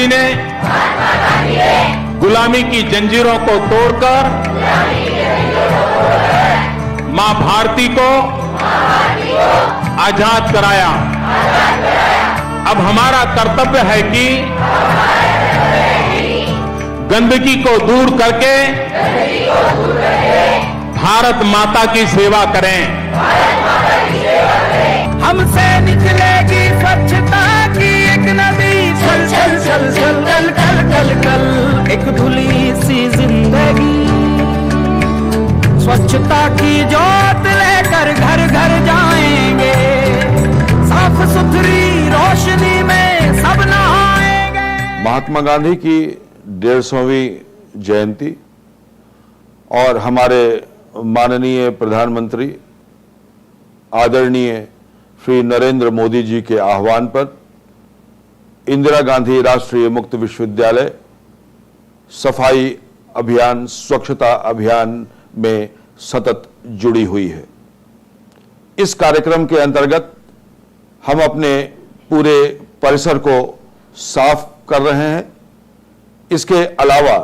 गांधी ने गुलामी की जंजीरों को तोड़कर मां भारती को आजाद कराया। अब हमारा कर्तव्य है कि गंदगी को दूर करके भारत माता की सेवा करें। हमसे निकलेगी स्वच्छता की एक नदी, चल चल चल चल कल कल कल कल एक धुली सी जिंदगी। स्वच्छता की जोत लेकर घर घर जाएंगे, साफ सुथरी रोशनी में सब नहाएंगे। महात्मा गांधी की 150वीं जयंती और हमारे माननीय प्रधानमंत्री आदरणीय श्री नरेंद्र मोदी जी के आह्वान पर इंदिरा गांधी राष्ट्रीय मुक्त विश्वविद्यालय सफाई अभियान, स्वच्छता अभियान में सतत जुड़ी हुई है। इस कार्यक्रम के अंतर्गत हम अपने पूरे परिसर को साफ कर रहे हैं। इसके अलावा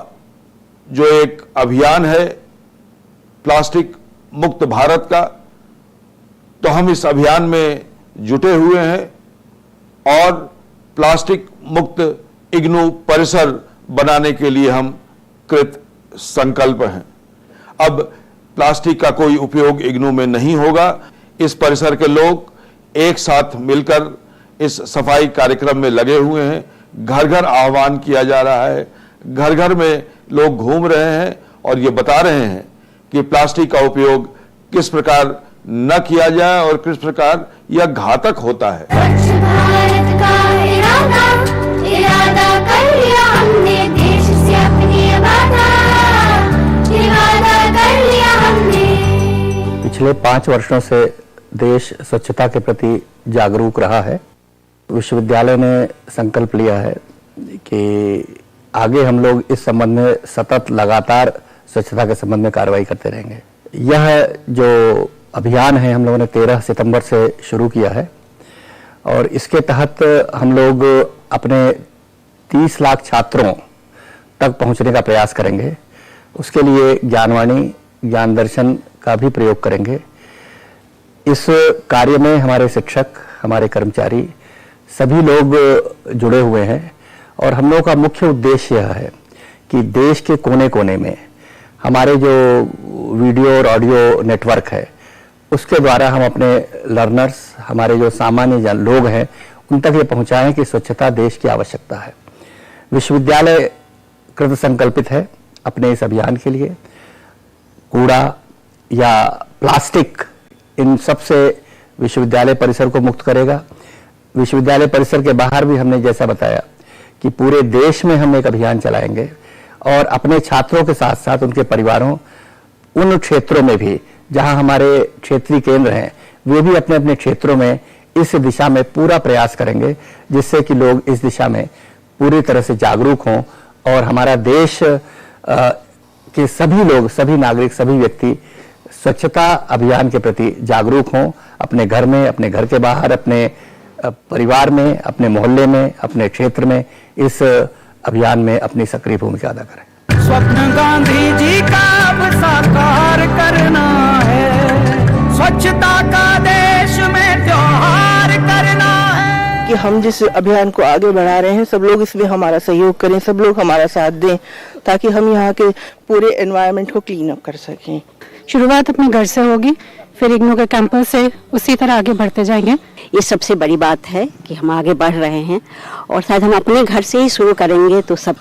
जो एक अभियान है प्लास्टिक मुक्त भारत का, तो हम इस अभियान में जुटे हुए हैं और प्लास्टिक मुक्त इग्नू परिसर बनाने के लिए हम कृत संकल्प हैं। अब प्लास्टिक का कोई उपयोग इग्नू में नहीं होगा। इस परिसर के लोग एक साथ मिलकर इस सफाई कार्यक्रम में लगे हुए हैं। घर घर आह्वान किया जा रहा है, घर घर में लोग घूम रहे हैं और ये बता रहे हैं कि प्लास्टिक का उपयोग किस प्रकार न किया जाए और किस प्रकार यह घातक होता है। स्वच्छ भारत का इरादा कर लिया हमने, देश से अपनी वादा कर लिया हमने। पिछले 5 वर्षों से देश स्वच्छता के प्रति जागरूक रहा है। विश्वविद्यालय ने संकल्प लिया है कि आगे हम लोग इस संबंध में सतत लगातार स्वच्छता के संबंध में कार्रवाई करते रहेंगे। यह जो अभियान है हम लोगों ने 13 सितंबर से शुरू किया है और इसके तहत हम लोग अपने 30 लाख छात्रों तक पहुंचने का प्रयास करेंगे। उसके लिए ज्ञानवाणी, ज्ञान दर्शन का भी प्रयोग करेंगे। इस कार्य में हमारे शिक्षक, हमारे कर्मचारी, सभी लोग जुड़े हुए हैं और हम लोगों का मुख्य उद्देश्य यह है कि देश के कोने कोने में हमारे जो वीडियो और ऑडियो नेटवर्क है उसके द्वारा हम अपने लर्नर्स, हमारे जो सामान्य लोग हैं, उन तक ये पहुंचाएं कि स्वच्छता देश की आवश्यकता है। विश्वविद्यालय कृत संकल्पित है अपने इस अभियान के लिए। कूड़ा या प्लास्टिक, इन सब से विश्वविद्यालय परिसर को मुक्त करेगा। विश्वविद्यालय परिसर के बाहर भी हमने जैसा बताया कि पूरे देश में हम एक अभियान चलाएंगे और अपने छात्रों के साथ साथ उनके परिवारों, उन क्षेत्रों में भी जहां हमारे क्षेत्रीय केंद्र हैं, वे भी अपने अपने क्षेत्रों में इस दिशा में पूरा प्रयास करेंगे, जिससे कि लोग इस दिशा में पूरी तरह से जागरूक हों और हमारा देश के सभी लोग, सभी नागरिक, सभी व्यक्ति स्वच्छता अभियान के प्रति जागरूक हों। अपने घर में, अपने घर के बाहर, अपने परिवार में, अपने मोहल्ले में, अपने क्षेत्र में इस अभियान में अपनी सक्रिय भूमिका अदा करें। स्वप्न गांधी जी का अब साकार करना है, स्वच्छता का देश में त्योहार करना है। कि हम जिस अभियान को आगे बढ़ा रहे हैं, सब लोग इसमें हमारा सहयोग करें, सब लोग हमारा साथ दें, ताकि हम यहाँ के पूरे एनवायरनमेंट को क्लीन अप कर सकें। शुरुआत अपने घर से होगी, फिर इग्नू के कैंपस से उसी तरह आगे बढ़ते जाएंगे। ये सबसे बड़ी बात है कि हम आगे बढ़ रहे हैं और शायद हम अपने घर से ही शुरू करेंगे तो सब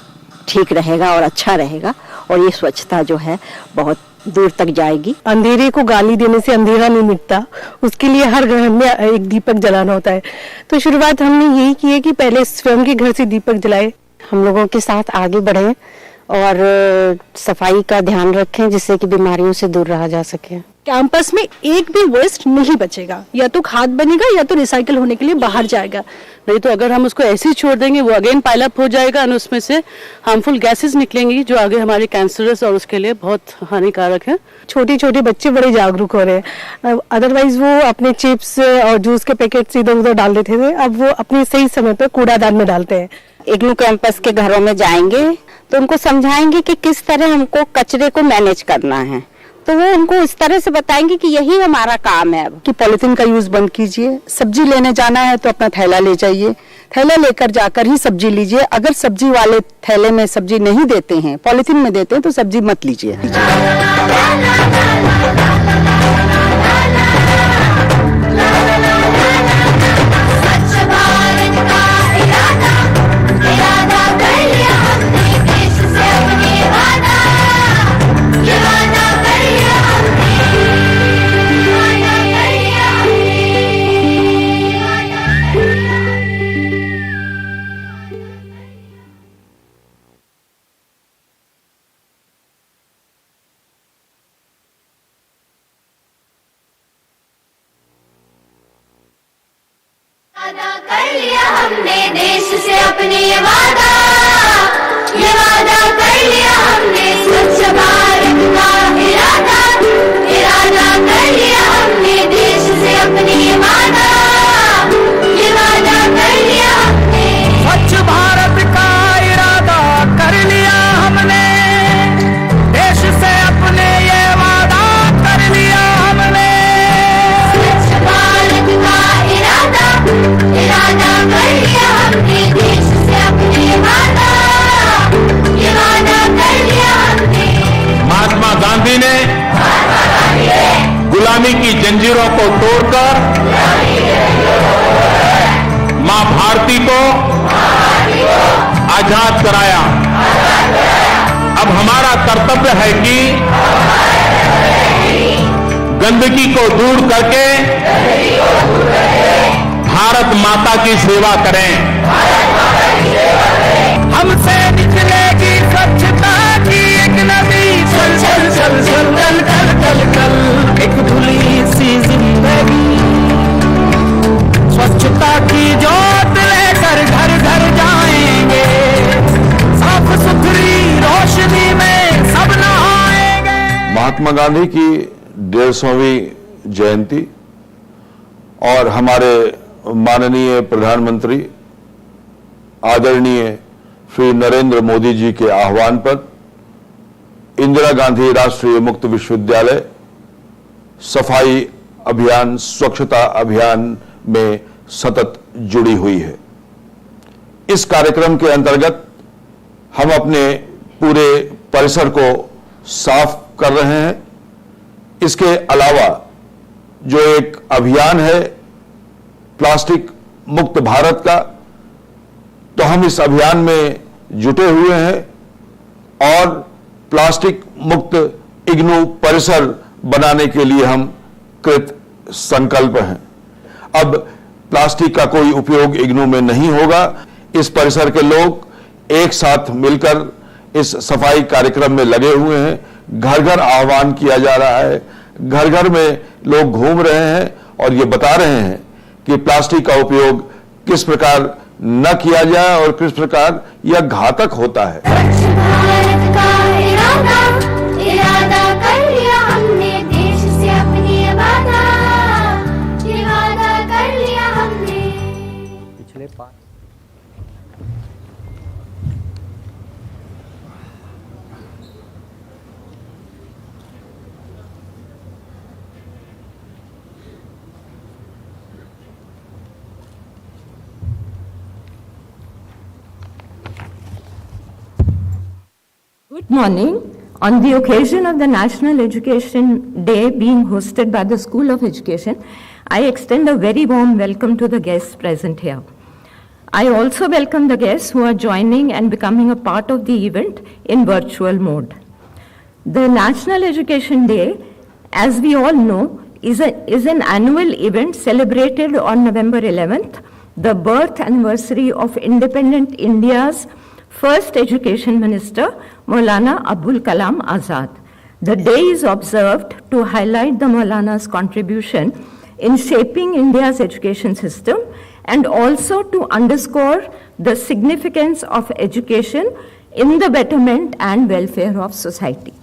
ठीक रहेगा और अच्छा रहेगा और ये स्वच्छता जो है बहुत दूर तक जाएगी। अंधेरे को गाली देने से अंधेरा नहीं मिटता, उसके लिए हर घर में एक दीपक जलाना होता है। तो शुरुआत हमने यही की है कि पहले स्वयं के घर से दीपक जलाए। हम लोगों के साथ आगे बढ़े और सफाई का ध्यान रखें जिससे कि बीमारियों से दूर रहा जा सके। कैंपस में एक भी वेस्ट नहीं बचेगा, या तो खाद बनेगा या तो रिसाइकल होने के लिए बाहर जाएगा। नहीं तो अगर हम उसको ऐसे ही छोड़ देंगे वो अगेन पाइल अप हो जाएगा और उसमें से हार्मफुल गैसेस निकलेंगी जो आगे हमारे कैंसरस और उसके लिए बहुत हानिकारक है। छोटे छोटे बच्चे बड़े जागरूक हो रहे हैं। अदरवाइज वो अपने चिप्स और जूस के पैकेट्स इधर उधर डाल देते थे, अब वो अपने सही समय पर कूड़ादान में डालते हैं। इग्नू कैंपस के घरों में जाएंगे तो उनको समझाएंगे कि किस तरह हमको कचरे को मैनेज करना है, तो वो उनको इस तरह से बताएंगे कि यही हमारा काम है अब। कि पॉलिथीन का यूज बंद कीजिए, सब्जी लेने जाना है तो अपना थैला ले जाइए, थैला लेकर जाकर ही सब्जी लीजिए। अगर सब्जी वाले थैले में सब्जी नहीं देते हैं, पॉलिथीन में देते हैं, तो सब्जी मत लीजिए। वादा कर लिया हमने देश से अपने ये वादा कर लिया हमने स्वच्छ भारत का इरादा कर लिया हमने देश से अपने ये वादा कर लिया हमने। स्वच्छ भारत का इरादा कर लिया हमने, देश से अपने ये वादा कर लिया हमने। स्वच्छ भारत का इरादा कर लिया हमने देश से अपने वादा कर लिया हमने। महात्मा गांधी ने गुलामी की जंजीरों को तोड़कर मां भारती को आजाद कराया। अब हमारा कर्तव्य है कि गंदगी को दूर करके भारत माता की सेवा करें। हमसे निकलेगी स्वच्छता की एक नदी, चल चल चल चल चल चल चल चल एक धुली सी जिंदगी। स्वच्छता की जोत लेकर घर घर जाएंगे, साफ सुथरी रोशनी में सब नहाएंगे। महात्मा गांधी की 150वीं जयंती और हमारे माननीय प्रधानमंत्री आदरणीय श्री नरेंद्र मोदी जी के आह्वान पर इंदिरा गांधी राष्ट्रीय मुक्त विश्वविद्यालय सफाई अभियान, स्वच्छता अभियान में सतत जुड़ी हुई है। इस कार्यक्रम के अंतर्गत हम अपने पूरे परिसर को साफ कर रहे हैं। इसके अलावा जो एक अभियान है प्लास्टिक मुक्त भारत का, तो हम इस अभियान में जुटे हुए हैं और प्लास्टिक मुक्त इग्नू परिसर बनाने के लिए हम कृत संकल्प हैं। अब प्लास्टिक का कोई उपयोग इग्नू में नहीं होगा। इस परिसर के लोग एक साथ मिलकर इस सफाई कार्यक्रम में लगे हुए हैं। घर घर आह्वान किया जा रहा है, घर घर में लोग घूम रहे हैं और ये बता रहे हैं कि प्लास्टिक का उपयोग किस प्रकार न किया जाए और किस प्रकार यह घातक होता है। स्वच्छ भारत का इरादा कर लिया हमने देश से अपनी वादा कर लिया हमने। पिछले 5 Good morning. On the occasion of the National Education Day being hosted by the School of Education, I extend a very warm welcome to the guests present here. I also welcome the guests who are joining and becoming a part of the event in virtual mode. The National Education Day, as we all know, is an annual event celebrated on November 11th, the birth anniversary of independent India's first education minister, Maulana Abdul Kalam Azad. The day is observed to highlight the Maulana's contribution in shaping India's education system and also to underscore the significance of education in the betterment and welfare of society.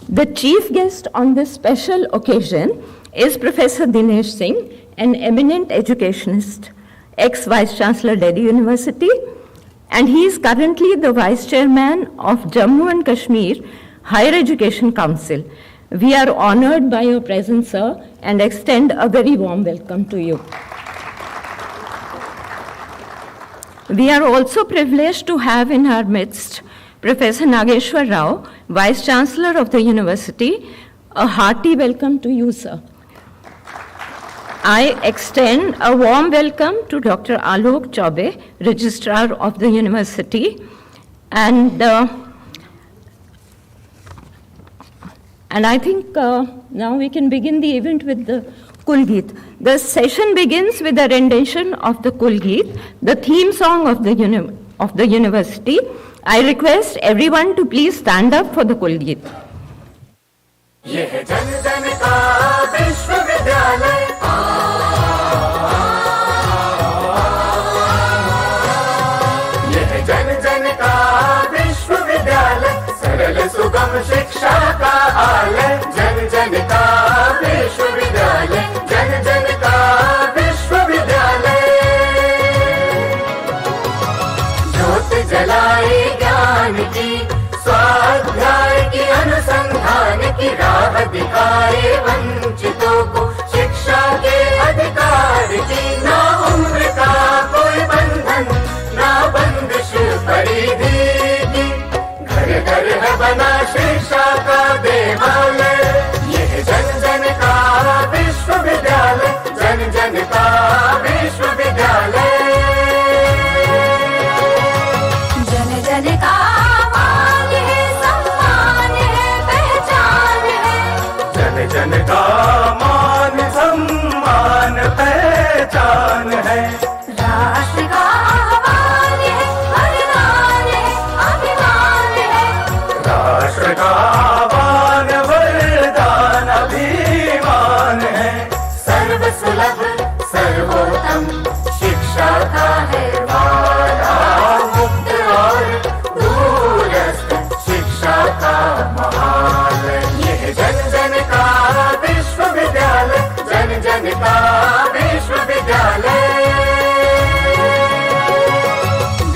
The chief guest on this special occasion is Professor Dinesh Singh, an eminent educationist. ex-Vice-Chancellor, Delhi University, and he is currently the Vice Chairman of Jammu and Kashmir Higher Education Council. We are honored by your presence, sir, and extend a very warm welcome to you. We are also privileged to have in our midst Professor Nageshwar Rao, Vice-Chancellor of the University. A hearty welcome to you, sir. I extend a warm welcome to Dr. Alok Chaube, Registrar of the University, and I think now we can begin the event with the Kulgeet. The session begins with a rendition of the Kulgeet, the theme song of the university. I request everyone to please stand up for the Kulgeet. ये है जन जन का विश्वविद्यालय, ये है जन जन का विश्वविद्यालय, सरल सुगम शिक्षा का आलय, जन जन का विश्वविद्यालय, जन जन का विश्वविद्यालय। ज्योत जलाए ज्ञान की, स्वाध्याय की, अनुसंधान की राह दिखाए वंचितों को, शिक्षा के अधिकार की, ना उम्र का कोई बंधन, ना बंदिश परिधि की, घर घर है बना शिक्षा का देवालय। ये है जन जन का विश्वविद्यालय, जन जन का विश्वविद्यालय, जन जन का जन का मान सम्मान पहचान है, राष्ट्र का आह्वान है, वरदान है, अभिमान है, राष्ट्र का आह्वान वरदान अभिमान है। सर्व सुलभ सर्वोत्तम शिक्षा का है वादा, मुक्त और दूरस्थ शिक्षा का महालय। ये है जन जन का विश्वविद्यालय, जन जन का विश्वविद्यालय।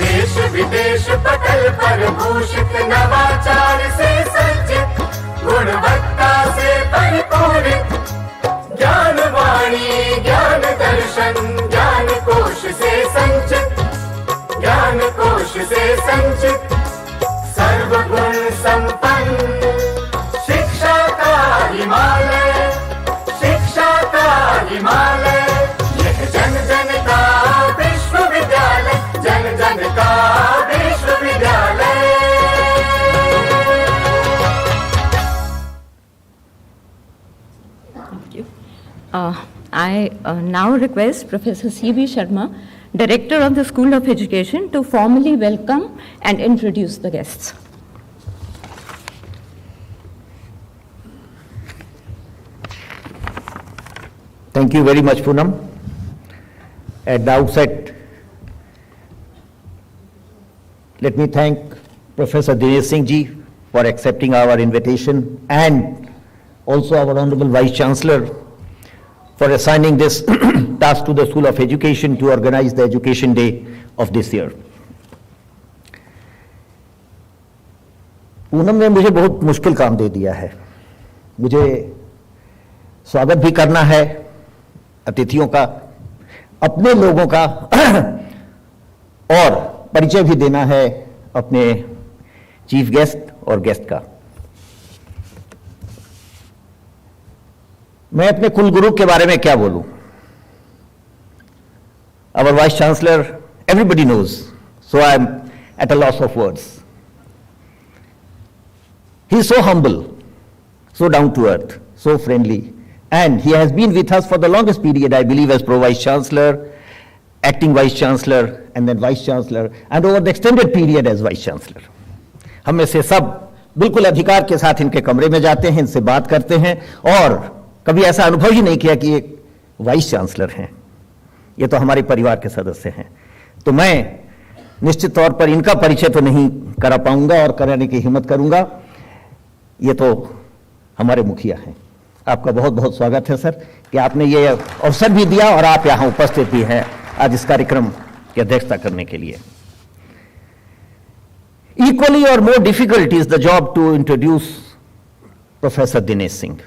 देश विदेश पटल पर भूषित, नवाचार से सज्जित, गुणवत्ता से परिपूरित, ज्ञान वाणी ज्ञान दर्शन, ज्ञान कोश से संचित, ज्ञान कोश से संचित, सर्वगुण संपन्न शिक्षा का हिमालय, शिक्षा का हिमालय। यह जन जन का विश्वविद्यालय, जन जन का विश्वविद्यालय। Thank you. I now request Professor C.B. Sharma, Director of the School of Education, to formally welcome and introduce the guests. Thank you very much, Poonam. At the outset, let me thank Professor Dinesh Singh ji for accepting our invitation, and also our Honorable Vice-Chancellor for assigning this task to the School of Education to organize the Education Day of this year. Poonam ने मुझे बहुत मुश्किल काम दे दिया है। मुझे स्वागत भी करना है अतिथियों का, अपने लोगों का, और परिचय भी देना है अपने चीफ गेस्ट और गेस्ट का। मैं अपने कुलगुरु के बारे में क्या बोलूं? Our Vice Chancellor, everybody knows, so I am at a loss of words. He is so humble, so down to earth, so friendly, and he has been with us for the longest period, I believe, as Pro Vice Chancellor, acting Vice Chancellor, and then Vice Chancellor, and over the extended period as Vice Chancellor. हम में से सब बिल्कुल अधिकार के साथ इनके कमरे में जाते हैं, इनसे बात करते हैं, और कभी ऐसा अनुभव ही नहीं किया कि एक वाइस चांसलर हैं, ये तो हमारे परिवार के सदस्य हैं। तो मैं निश्चित तौर पर इनका परिचय तो नहीं करा पाऊंगा और कराने की हिम्मत करूंगा, ये तो हमारे मुखिया हैं। आपका बहुत बहुत स्वागत है सर कि आपने ये अवसर भी दिया और आप यहाँ उपस्थित भी हैं। आज इस कार्यक्रम की अध्यक्षता करने के लिए। Equally or more difficult is the job to introduce Professor Dinesh Singh,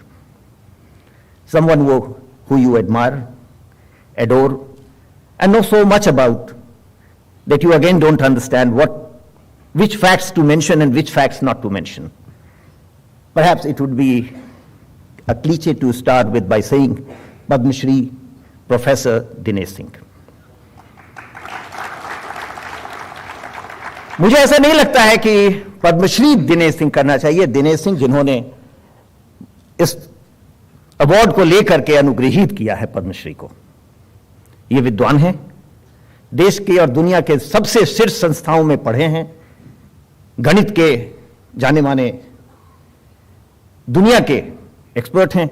someone who you admire, adore, and know so much about that you again don't understand which facts to mention and which facts not to mention. Perhaps it would be a cliche to start with by saying Padma Shri Professor Dinesh Singh. मुझे ऐसा नहीं लगता है कि पद्मश्री दिनेश सिंह करना चाहिए। दिनेश सिंह जिन्होंने इस अवार्ड को लेकर के अनुग्रहित किया है पद्मश्री को, ये विद्वान हैं, देश के और दुनिया के सबसे शीर्ष संस्थाओं में पढ़े हैं, गणित के जाने माने दुनिया के एक्सपर्ट हैं।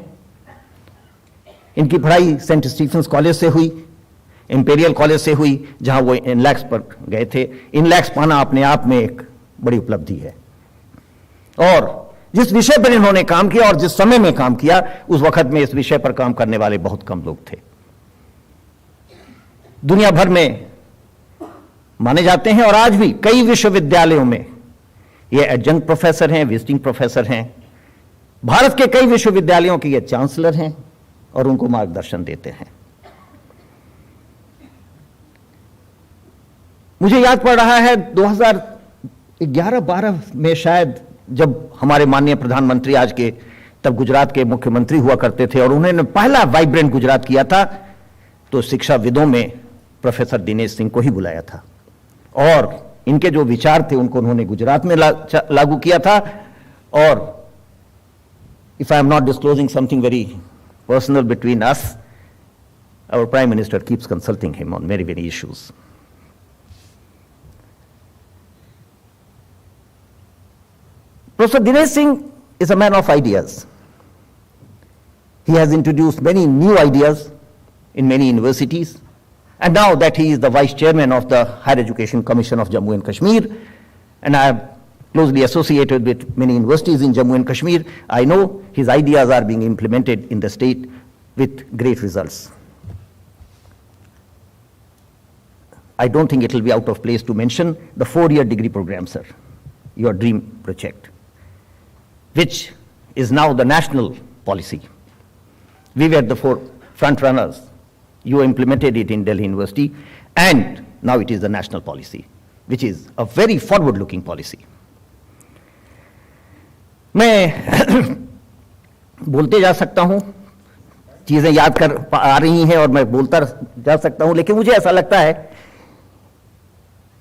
इनकी पढ़ाई सेंट स्टीफेंस कॉलेज से हुई, इंपीरियल कॉलेज से हुई, जहां वो इनलैक्स पर गए थे। इनलैक्स पाना अपने आप में एक बड़ी उपलब्धि है। और जिस विषय पर इन्होंने काम किया और जिस समय में काम किया, उस वक्त में इस विषय पर काम करने वाले बहुत कम लोग थे। दुनिया भर में माने जाते हैं और आज भी कई विश्वविद्यालयों में ये एडजंक्ट प्रोफेसर हैं, विजिटिंग प्रोफेसर हैं। भारत के कई विश्वविद्यालयों के ये चांसलर हैं और उनको मार्गदर्शन देते हैं। मुझे याद पड़ रहा है 2011-12 में शायद, जब हमारे माननीय प्रधानमंत्री आज के तब गुजरात के मुख्यमंत्री हुआ करते थे और उन्होंने पहला वाइब्रेंट गुजरात किया था, तो शिक्षाविदों में प्रोफेसर दिनेश सिंह को ही बुलाया था और इनके जो विचार थे उनको उन्होंने गुजरात में लागू किया था। और if I am not disclosing something very personal between us, our prime minister keeps consulting him on very very issues. Professor Dinesh Singh is a man of ideas. He has introduced many new ideas in many universities, and now that he is the Vice Chairman of the Higher Education Commission of Jammu and Kashmir, and I am closely associated with many universities in Jammu and Kashmir, I know his ideas are being implemented in the state with great results. I don't think it will be out of place to mention the 4-year degree program, sir, your dream project, which is now the national policy. We were the front runners. You implemented it in Delhi University, and now it is the national policy, which is a very forward-looking policy. मैं बोलते जा सकता हूं, चीजें याद कर आ रही हैं और मैं बोलता जा सकता हूं, लेकिन मुझे ऐसा लगता है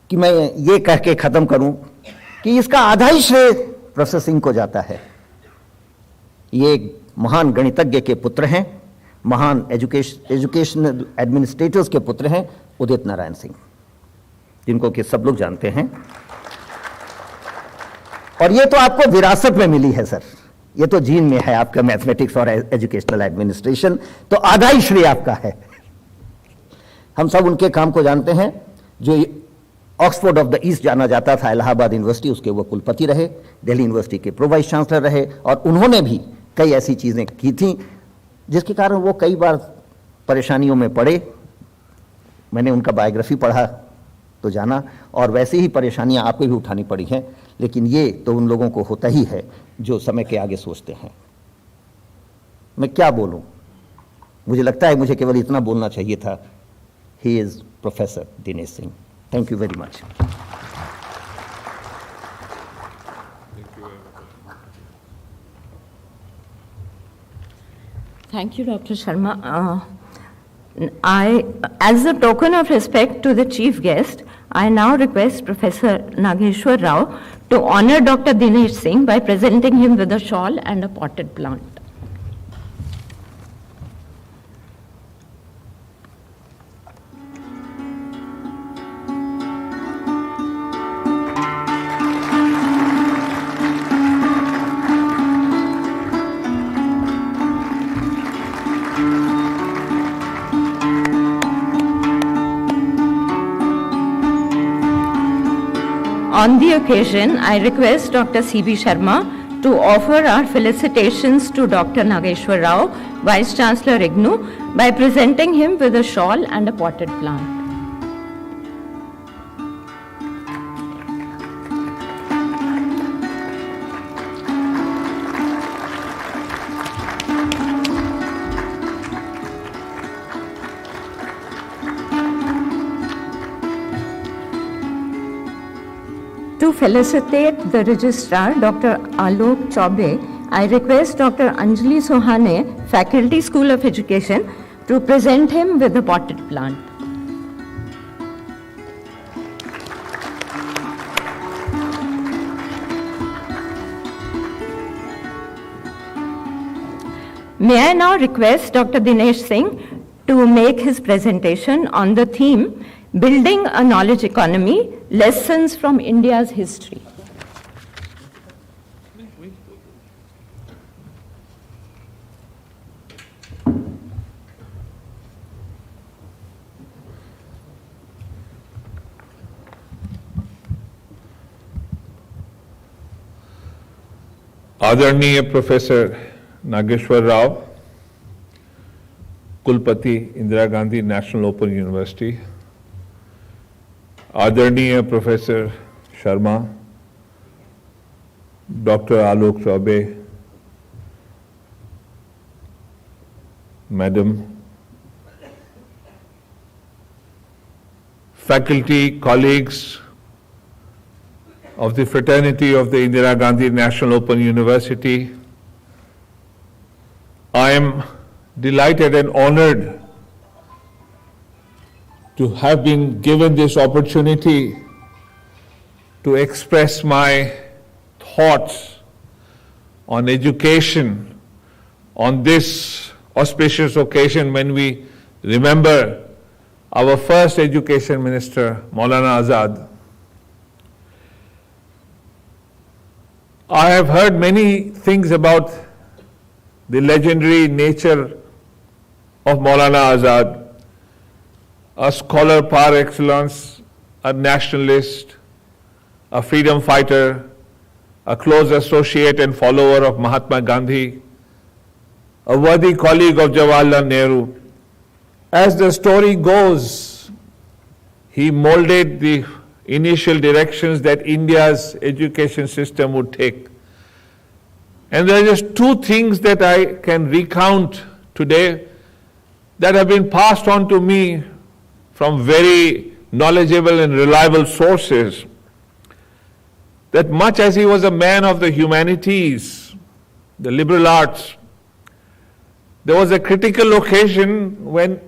कि मैं ये कह के खत्म करूं कि इसका आधा ही श्रेय प्रोफेसर सिंह को जाता है। ये एक महान गणितज्ञ के पुत्र हैं, महान एजुकेशनल एडमिनिस्ट्रेटर्स के पुत्र हैं, उदित नारायण सिंह, जिनको कि सब लोग जानते हैं। और ये तो आपको विरासत में मिली है सर, ये तो जीन में है आपका, मैथमेटिक्स और एजुकेशनल एडमिनिस्ट्रेशन, तो आधा ही श्रेय आपका है। हम सब उनके काम को जानते हैं। जो ऑक्सफोर्ड ऑफ द ईस्ट जाना जाता था, इलाहाबाद यूनिवर्सिटी, उसके वो कुलपति रहे, दिल्ली यूनिवर्सिटी के प्रो वाइस चांसलर रहे, और उन्होंने भी कई ऐसी चीज़ें की थी जिसके कारण वो कई बार परेशानियों में पड़े। मैंने उनका बायोग्राफी पढ़ा तो जाना, और वैसे ही परेशानियां आपको भी उठानी पड़ी हैं, लेकिन ये तो उन लोगों को होता ही है जो समय के आगे सोचते हैं। मैं क्या बोलूं, मुझे लगता है मुझे केवल इतना बोलना चाहिए था, he is professor Dinesh Singh. Thank you very much. Thank you, Dr. Sharma. As a token of respect to the chief guest, I now request Professor Nageshwar Rao to honor Dr. Dinesh Singh by presenting him with a shawl and a potted plant. On the occasion, I request Dr. C.B. Sharma to offer our felicitations to Dr. Nageshwar Rao, Vice-Chancellor, IGNOU, by presenting him with a shawl and a potted plant. To felicitate the Registrar, Dr. Alok Chaube, I request Dr. Anjali Sohane, Faculty School of Education, to present him with the potted plant. May I now request Dr. Dinesh Singh to make his presentation on the theme, Building a Knowledge Economy, Lessons from India's History. आदरणीय professor Nageshwar Rao, कुलपति Indira Gandhi national open university, आदरणीय professor Sharma, doctor Alok Choubey, madam, faculty, colleagues of the fraternity of the Indira Gandhi National Open University, I am delighted and honored to have been given this opportunity to express my thoughts on education on this auspicious occasion when we remember our first education minister, Maulana Azad. I have heard many things about the legendary nature of Maulana Azad, a scholar par excellence, a nationalist, a freedom fighter, a close associate and follower of Mahatma Gandhi, a worthy colleague of Jawaharlal Nehru. As the story goes, he molded the initial directions that India's education system would take. And there are just two things that I can recount today that have been passed on to me from very knowledgeable and reliable sources. That much as he was a man of the humanities, the liberal arts, there was a critical occasion when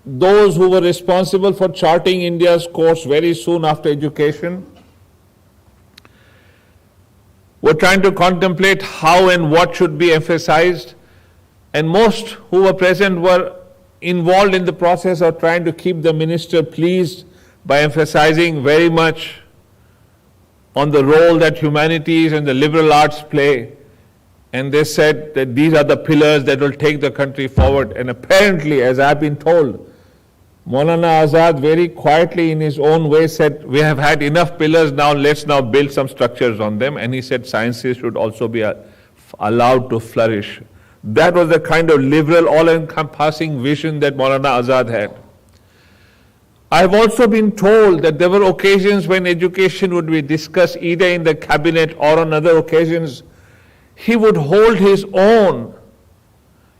those who were responsible for charting India's course very soon after education were trying to contemplate how and what should be emphasized, and most who were present were involved in the process of trying to keep the minister pleased by emphasizing very much on the role that humanities and the liberal arts play. And they said that these are the pillars that will take the country forward. And apparently, as I've been told, Maulana Azad very quietly in his own way said, we have had enough pillars now, let's now build some structures on them. And he said sciences should also be allowed to flourish. That was the kind of liberal, all-encompassing vision that Maulana Azad had. I have also been told that there were occasions when education would be discussed either in the cabinet or on other occasions. He would hold his own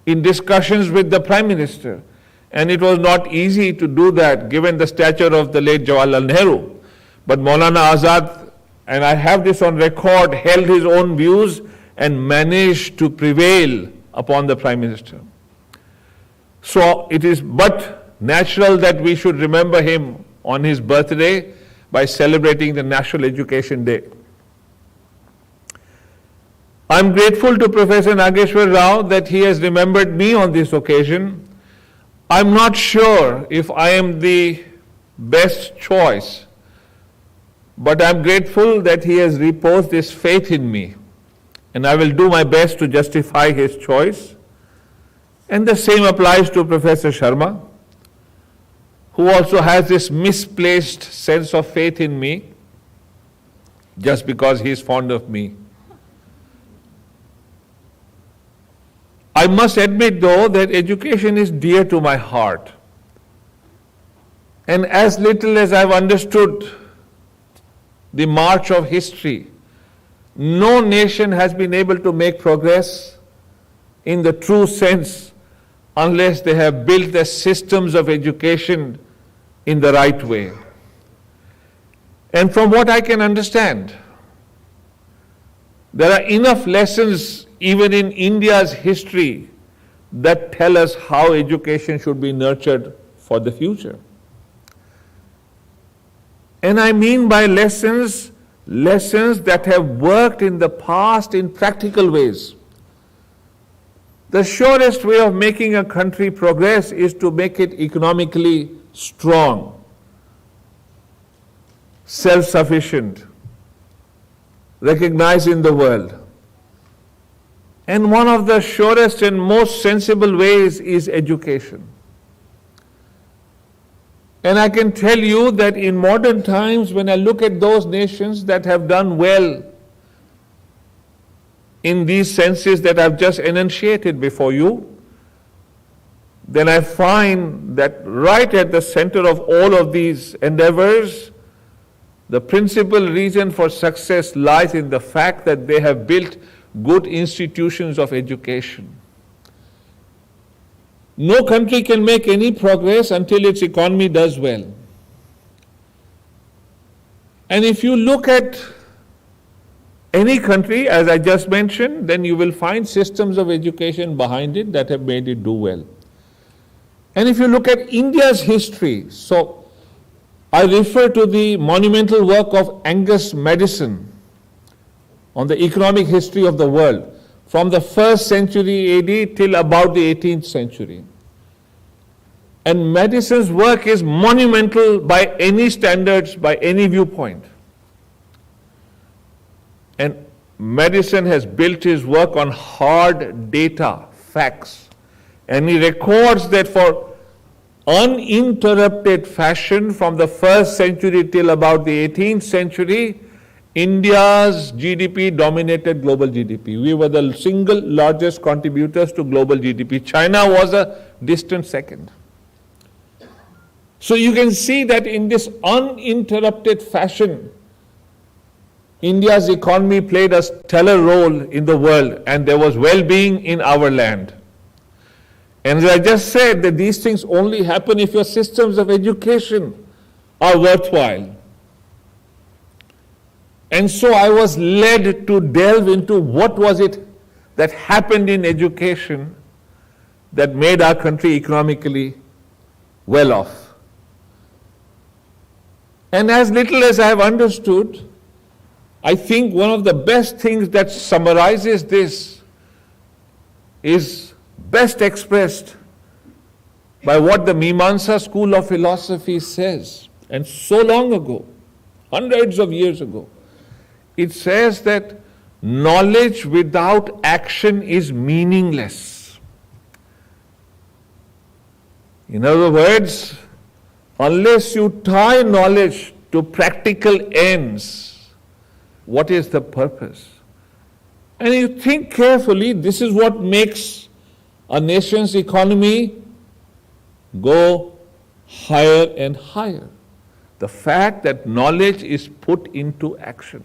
in discussions with the Prime Minister. And it was not easy to do that given the stature of the late Jawaharlal Nehru. But Maulana Azad, and I have this on record, held his own views and managed to prevail upon the Prime Minister. So it is but natural that we should remember him on his birthday by celebrating the National Education Day. I am grateful to Professor Nageshwar Rao that he has remembered me on this occasion. I am not sure if I am the best choice, but I am grateful that he has reposed his faith in me, and I will do my best to justify his choice. And the same applies to Professor Sharma, who also has this misplaced sense of faith in me just because he is fond of me. I must admit, though, that education is dear to my heart. And as little as I've understood the march of history, no nation has been able to make progress in the true sense unless they have built their systems of education in the right way. And from what I can understand, There are enough lessons even in India's history that tell us how education should be nurtured for the future. And I mean by lessons that have worked in the past in practical ways. The surest way of making a country progress is to make it economically strong, self-sufficient, recognized in the world. And one of the surest and most sensible ways is education. And I can tell you that in modern times, when I look at those nations that have done well in these senses that I've just enunciated before you, then I find that right at the center of all of these endeavors, the principal reason for success lies in the fact that they have built good institutions of education. No country can make any progress until its economy does well. And if you look at any country, as I just mentioned, then you will find systems of education behind it that have made it do well. And if you look at India's history, so I refer to the monumental work of Angus Madison on the economic history of the world, from the 1st century AD till about the 18th century. And Madison's work is monumental by any standards, by any viewpoint. And Madison has built his work on hard data, facts. And he records that for uninterrupted fashion from the 1st century till about the 18th century, India's GDP dominated global GDP. We were the single largest contributors to global GDP. China was a distant second. So you can see that in this uninterrupted fashion, India's economy played a stellar role in the world, and there was well-being in our land. And as I just said, that these things only happen if your systems of education are worthwhile. And so I was led to delve into what was it that happened in education that made our country economically well off. And as little as I have understood, I think one of the best things that summarizes this is best expressed by what the Mimamsa school of philosophy says. And so long ago, hundreds of years ago, it says that knowledge without action is meaningless. In other words, unless you tie knowledge to practical ends, what is the purpose? And you think carefully, this is what makes a nation's economy go higher and higher. The fact that knowledge is put into action.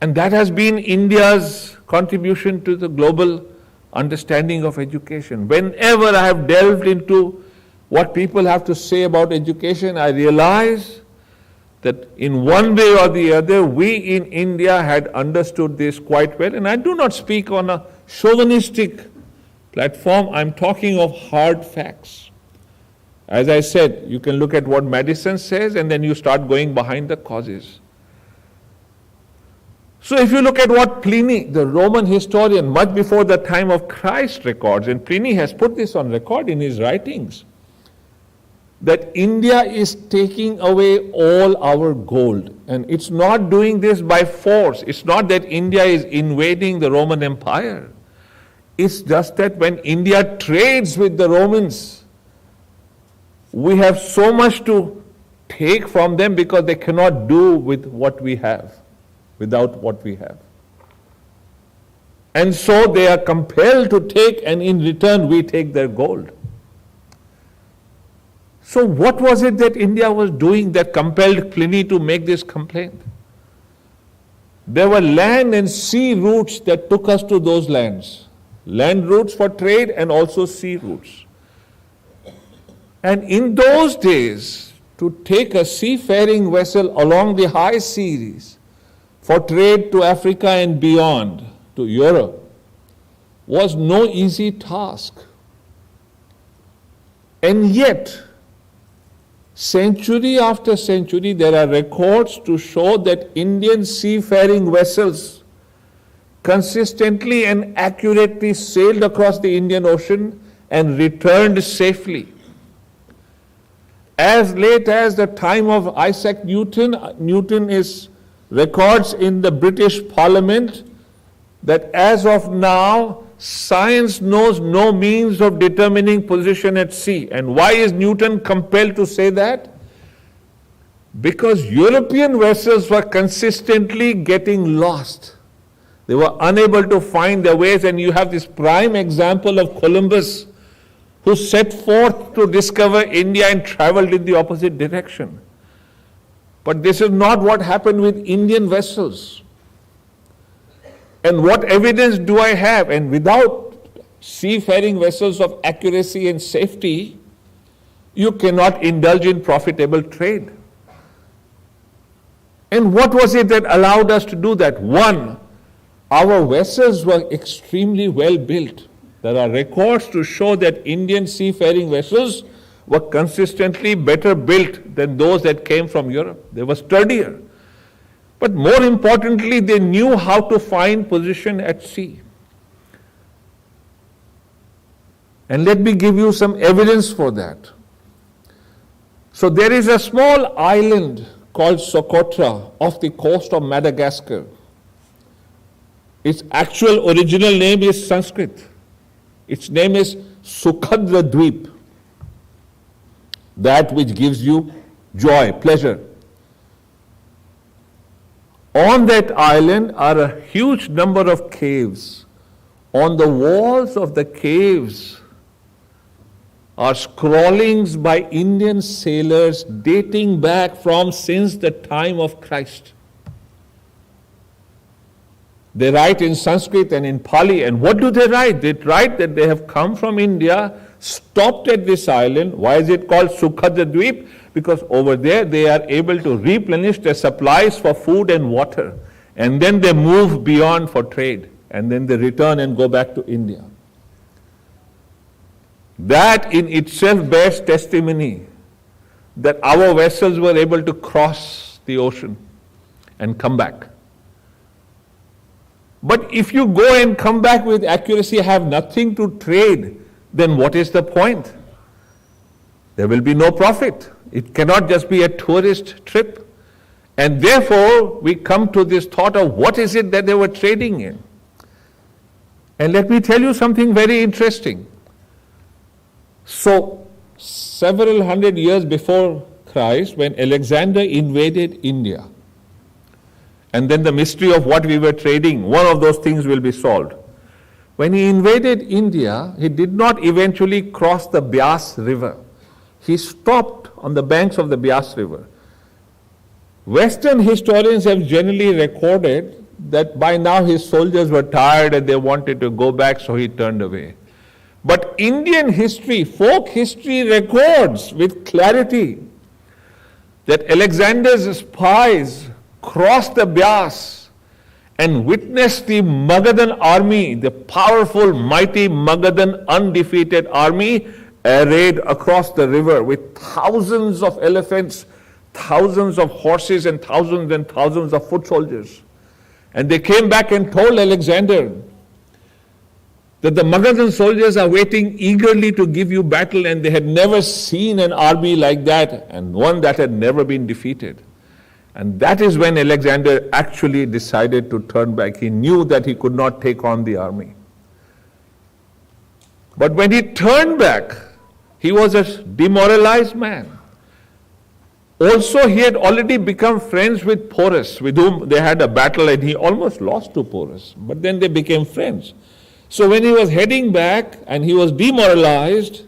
And that has been India's contribution to the global understanding of education. Whenever I have delved into what people have to say about education, I realize that in one way or the other, we in India had understood this quite well. And I do not speak on a chauvinistic platform. I'm talking of hard facts. As I said, you can look at what Madison says, and then you start going behind the causes. So if you look at what Pliny, the Roman historian, much before the time of Christ, records, and Pliny has put this on record in his writings, that India is taking away all our gold. And it's not doing this by force. It's not that India is invading the Roman Empire. It's just that when India trades with the Romans, we have so much to take from them because they cannot do with what we have, without what we have. And so they are compelled to take, and in return we take their gold. So what was it that India was doing that compelled Pliny to make this complaint? There were land and sea routes that took us to those lands. Land routes for trade and also sea routes. And in those days, to take a seafaring vessel along the high seas for trade to Africa and beyond, to Europe, was no easy task. And yet, century after century, there are records to show that Indian seafaring vessels consistently and accurately sailed across the Indian Ocean and returned safely. As late as the time of Isaac Newton, Newton is records in the British Parliament that as of now, science knows no means of determining position at sea. And why is Newton compelled to say that? Because European vessels were consistently getting lost. They were unable to find their ways, and you have this prime example of Columbus, who set forth to discover India and traveled in the opposite direction. But this is not what happened with Indian vessels. And what evidence do I have? And without seafaring vessels of accuracy and safety, you cannot indulge in profitable trade. And what was it that allowed us to do that? One, our vessels were extremely well built. There are records to show that Indian seafaring vessels were consistently better built than those that came from Europe. They were sturdier. But more importantly, they knew how to find position at sea. And let me give you some evidence for that. So there is a small island called Socotra off the coast of Madagascar. Its actual original name is Sanskrit. Its name is Sukhadra Dweep, that which gives you joy, pleasure. On that island are a huge number of caves. On the walls of the caves are scrawlings by Indian sailors dating back from since the time of Christ. They write in Sanskrit and in Pali, and what do they write? They write that they have come from India, stopped at this island. Why is it called Sukhadra Dweep? Because over there they are able to replenish their supplies for food and water. And then they move beyond for trade. And then they return and go back to India. That in itself bears testimony that our vessels were able to cross the ocean and come back. But if you go and come back with accuracy, have nothing to trade, then what is the point? There will be no profit. It cannot just be a tourist trip. And therefore, we come to this thought of what is it that they were trading in? And let me tell you something very interesting. So, several hundred years before Christ, when Alexander invaded India, and then the mystery of what we were trading, one of those things will be solved. When he invaded India, he did not eventually cross the Beas River. He stopped on the banks of the Beas River. Western historians have generally recorded that by now his soldiers were tired and they wanted to go back, so he turned away. But Indian history, folk history records with clarity that Alexander's spies crossed the Beas and witnessed the Magadhan army, the powerful, mighty Magadhan undefeated army, arrayed across the river with thousands of elephants, thousands of horses, and thousands of foot soldiers. And they came back and told Alexander that the Magadhan soldiers are waiting eagerly to give you battle, and they had never seen an army like that, and one that had never been defeated. And that is when Alexander actually decided to turn back. He knew that he could not take on the army. But when he turned back, he was a demoralized man. Also, he had already become friends with Porus, with whom they had a battle, and he almost lost to Porus. But then they became friends. So when he was heading back and he was demoralized,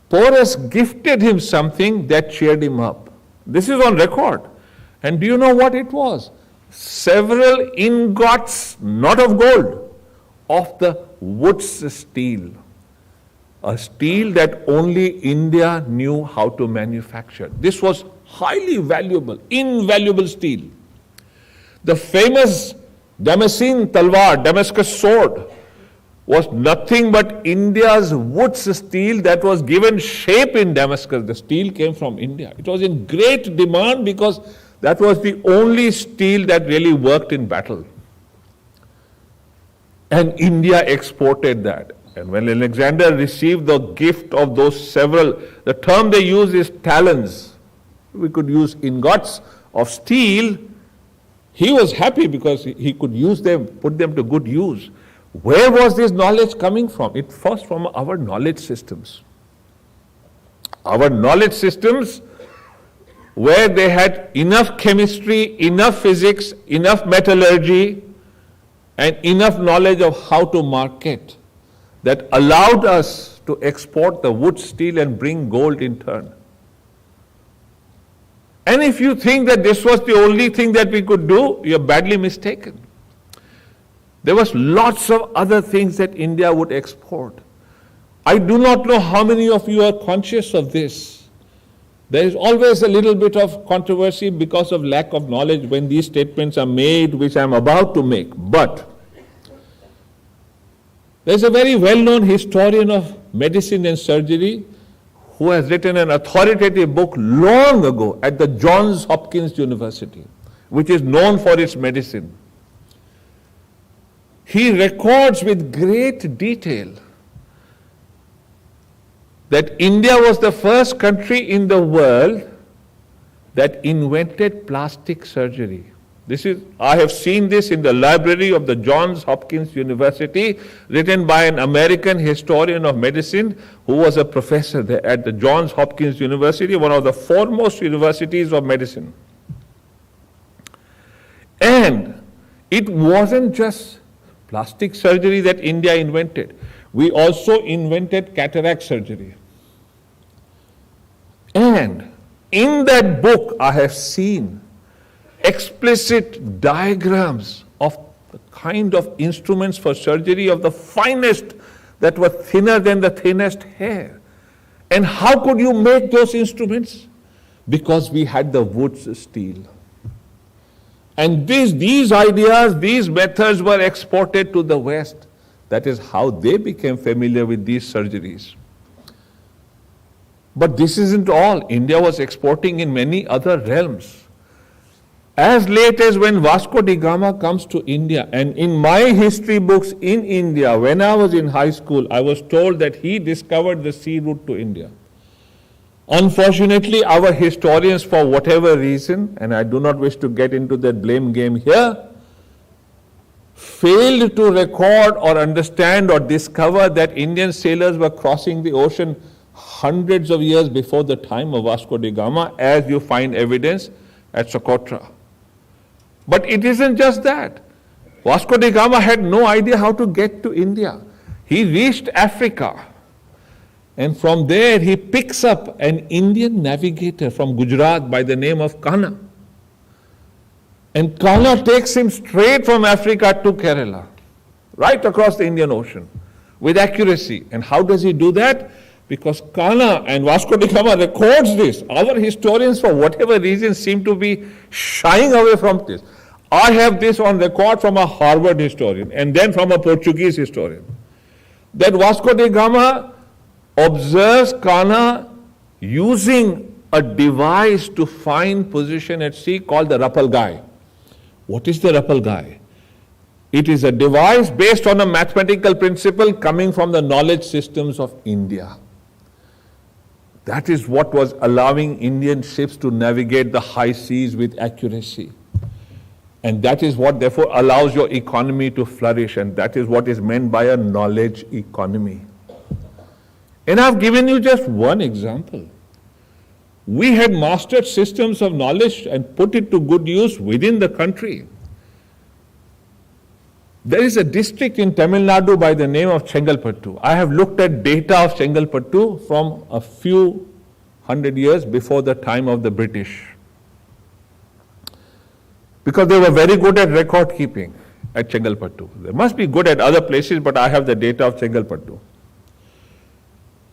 Porus gifted him something that cheered him up. This is on record. And do you know what it was? Several ingots, not of gold, of the Woods steel. A steel that only India knew how to manufacture. This was highly valuable, invaluable steel. The famous Damascene talwar, Damascus sword, was nothing but India's wood steel that was given shape in Damascus. The steel came from India. It was in great demand because that was the only steel that really worked in battle. And India exported that. And when Alexander received the gift of those several, the term they use is talons. We could use ingots of steel. He was happy because he could use them, put them to good use. Where was this knowledge coming from? It was from our knowledge systems. Our knowledge systems, where they had enough chemistry, enough physics, enough metallurgy, and enough knowledge of how to market, that allowed us to export the wood, steel, and bring gold in turn. And if you think that this was the only thing that we could do, you're badly mistaken. There was lots of other things that India would export. I do not know how many of you are conscious of this. There is always a little bit of controversy because of lack of knowledge when these statements are made, which I am about to make. But there is a very well-known historian of medicine and surgery who has written an authoritative book long ago at the Johns Hopkins University, which is known for its medicine. He records with great detail that India was the first country in the world that invented plastic surgery. I have seen this in the library of the Johns Hopkins University, written by an American historian of medicine who was a professor there at the Johns Hopkins University, one of the foremost universities of medicine. And it wasn't just plastic surgery that India invented. We also invented cataract surgery. And in that book, I have seen explicit diagrams of the kind of instruments for surgery of the finest that were thinner than the thinnest hair. And how could you make those instruments? Because we had the wood steel. And these ideas, these methods were exported to the West. That is how they became familiar with these surgeries. But this isn't all. India was exporting in many other realms. As late as when Vasco da Gama comes to India, and in my history books in India, when I was in high school, I was told that he discovered the sea route to India. Unfortunately, our historians, for whatever reason, and I do not wish to get into that blame game here, failed to record or understand or discover that Indian sailors were crossing the ocean hundreds of years before the time of Vasco da Gama, as you find evidence at Socotra. But it isn't just that. Vasco da Gama had no idea how to get to India. He reached Africa. And from there, he picks up an Indian navigator from Gujarat by the name of Kana. And Kana takes him straight from Africa to Kerala, right across the Indian Ocean, with accuracy. And how does he do that? Because Kana and Vasco da Gama records this. Our historians, for whatever reason, seem to be shying away from this. I have this on record from a Harvard historian and then from a Portuguese historian, that Vasco da Gama observes Kana using a device to find position at sea called the Rapalgai. What is the Rapalgai? It is a device based on a mathematical principle coming from the knowledge systems of India. That is what was allowing Indian ships to navigate the high seas with accuracy. And that is what therefore allows your economy to flourish, and that is what is meant by a knowledge economy. And I've given you just one example. We had mastered systems of knowledge and put it to good use within the country. There is a district in Tamil Nadu by the name of Chengalpattu. I have looked at data of Chengalpattu from a few hundred years before the time of the British, because they were very good at record keeping at Chengalpattu. They must be good at other places, but I have the data of Chengalpattu.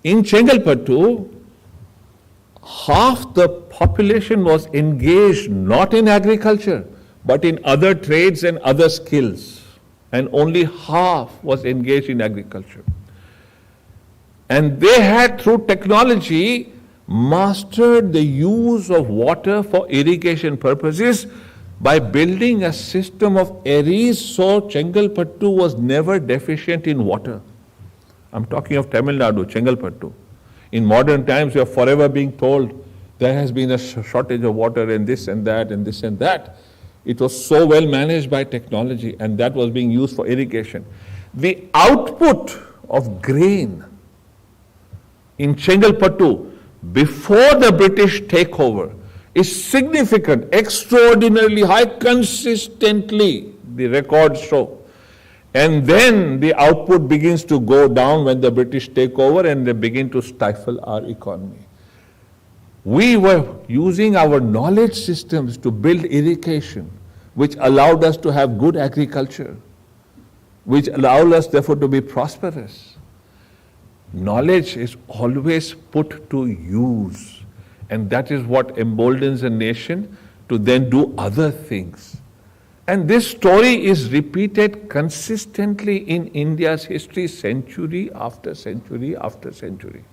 In Chengalpattu, half the population was engaged not in agriculture, but in other trades and other skills, and only half was engaged in agriculture. And they had, through technology, mastered the use of water for irrigation purposes by building a system of eries, so Chengalpattu was never deficient in water. I'm talking of Tamil Nadu, Chengalpattu. In modern times, we are forever being told there has been a shortage of water and this and that and this and that. It was so well managed by technology, and that was being used for irrigation. The output of grain in Chengalpattu before the British takeover is significant, extraordinarily high, consistently, the records show. And then the output begins to go down when the British take over and they begin to stifle our economy. We were using our knowledge systems to build irrigation, which allowed us to have good agriculture, which allowed us therefore to be prosperous. Knowledge is always put to use, and that is what emboldens a nation to then do other things. And this story is repeated consistently in India's history, century after century after century.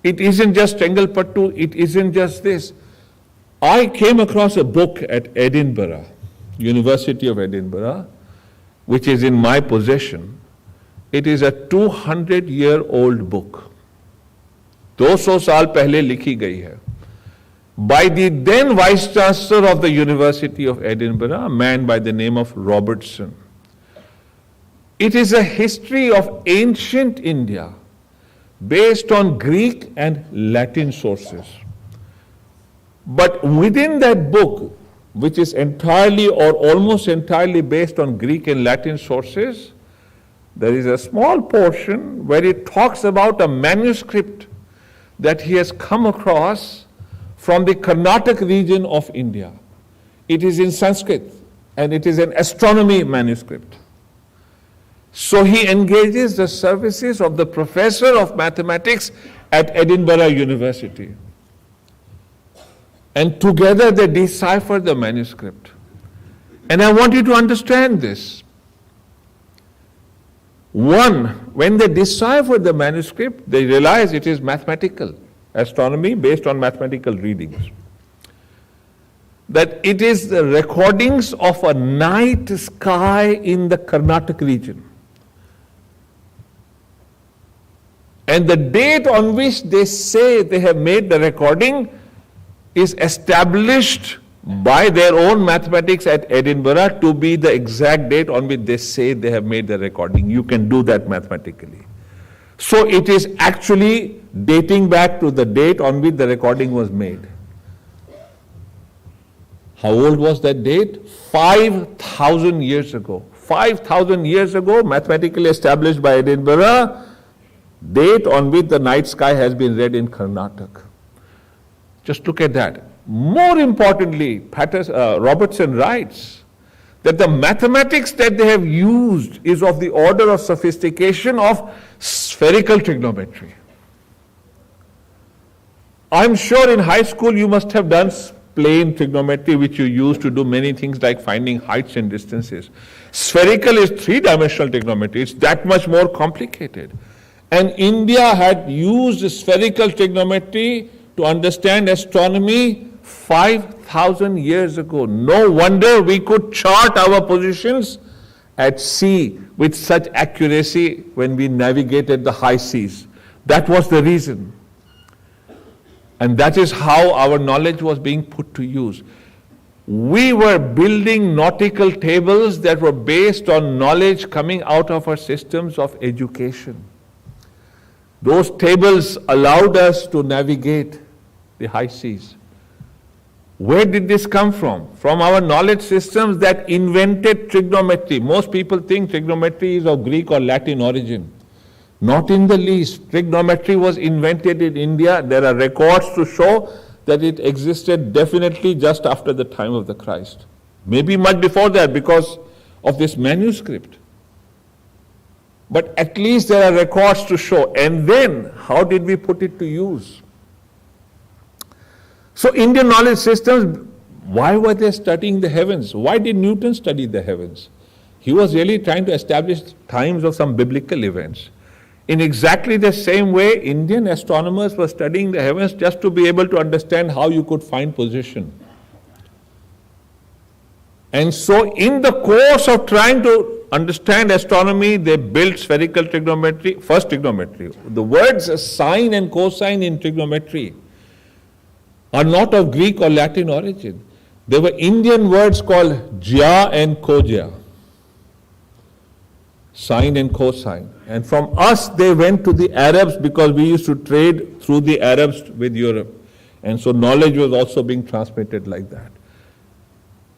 It isn't just Chengalpattu, it isn't just this. I came across a book at Edinburgh, University of Edinburgh, which is in my possession. It is a 200-year-old book. 200 साल पहले लिखी गई है. By the then Vice-Chancellor of the University of Edinburgh, a man by the name of Robertson. It is a history of ancient India based on Greek and Latin sources. But within that book, which is entirely or almost entirely based on Greek and Latin sources, there is a small portion where it talks about a manuscript that he has come across from the Karnataka region of India. It is in Sanskrit and it is an astronomy manuscript. So he engages the services of the professor of mathematics at Edinburgh University. And together they decipher the manuscript. And I want you to understand this. One, when they decipher the manuscript, they realize it is mathematical, astronomy based on mathematical readings. That it is the recordings of a night sky in the Karnataka region. And the date on which they say they have made the recording is established by their own mathematics at Edinburgh to be the exact date on which they say they have made the recording. You can do that mathematically. So it is actually dating back to the date on which the recording was made. How old was that date? 5,000 years ago. 5,000 years ago, mathematically established by Edinburgh, date on which the night sky has been read in Karnataka. Just look at that. More importantly, Robertson writes that the mathematics that they have used is of the order of sophistication of spherical trigonometry. I'm sure in high school you must have done plane trigonometry, which you use to do many things like finding heights and distances. Spherical is three-dimensional trigonometry. It's that much more complicated. And India had used spherical trigonometry to understand astronomy 5,000 years ago. No wonder we could chart our positions at sea with such accuracy when we navigated the high seas. That was the reason. And that is how our knowledge was being put to use. We were building nautical tables that were based on knowledge coming out of our systems of education. Those tables allowed us to navigate the high seas. Where did this come from? From our knowledge systems that invented trigonometry. Most people think trigonometry is of Greek or Latin origin. Not in the least. Trigonometry was invented in India. There are records to show that it existed definitely just after the time of the Christ. Maybe much before that because of this manuscript. But at least there are records to show. And then, how did we put it to use? So Indian knowledge systems Why were they studying the heavens? Why did Newton study the heavens? He was really trying to establish times of some biblical events. In exactly the same way, Indian astronomers were studying the heavens just to be able to understand how you could find position. And so in the course of trying to understand astronomy, they built spherical trigonometry, first trigonometry. The words sine and cosine in trigonometry are not of Greek or Latin origin. They were Indian words called jya and koja. Sine and cosine. And from us they went to the Arabs because we used to trade through the Arabs with Europe. And so knowledge was also being transmitted like that.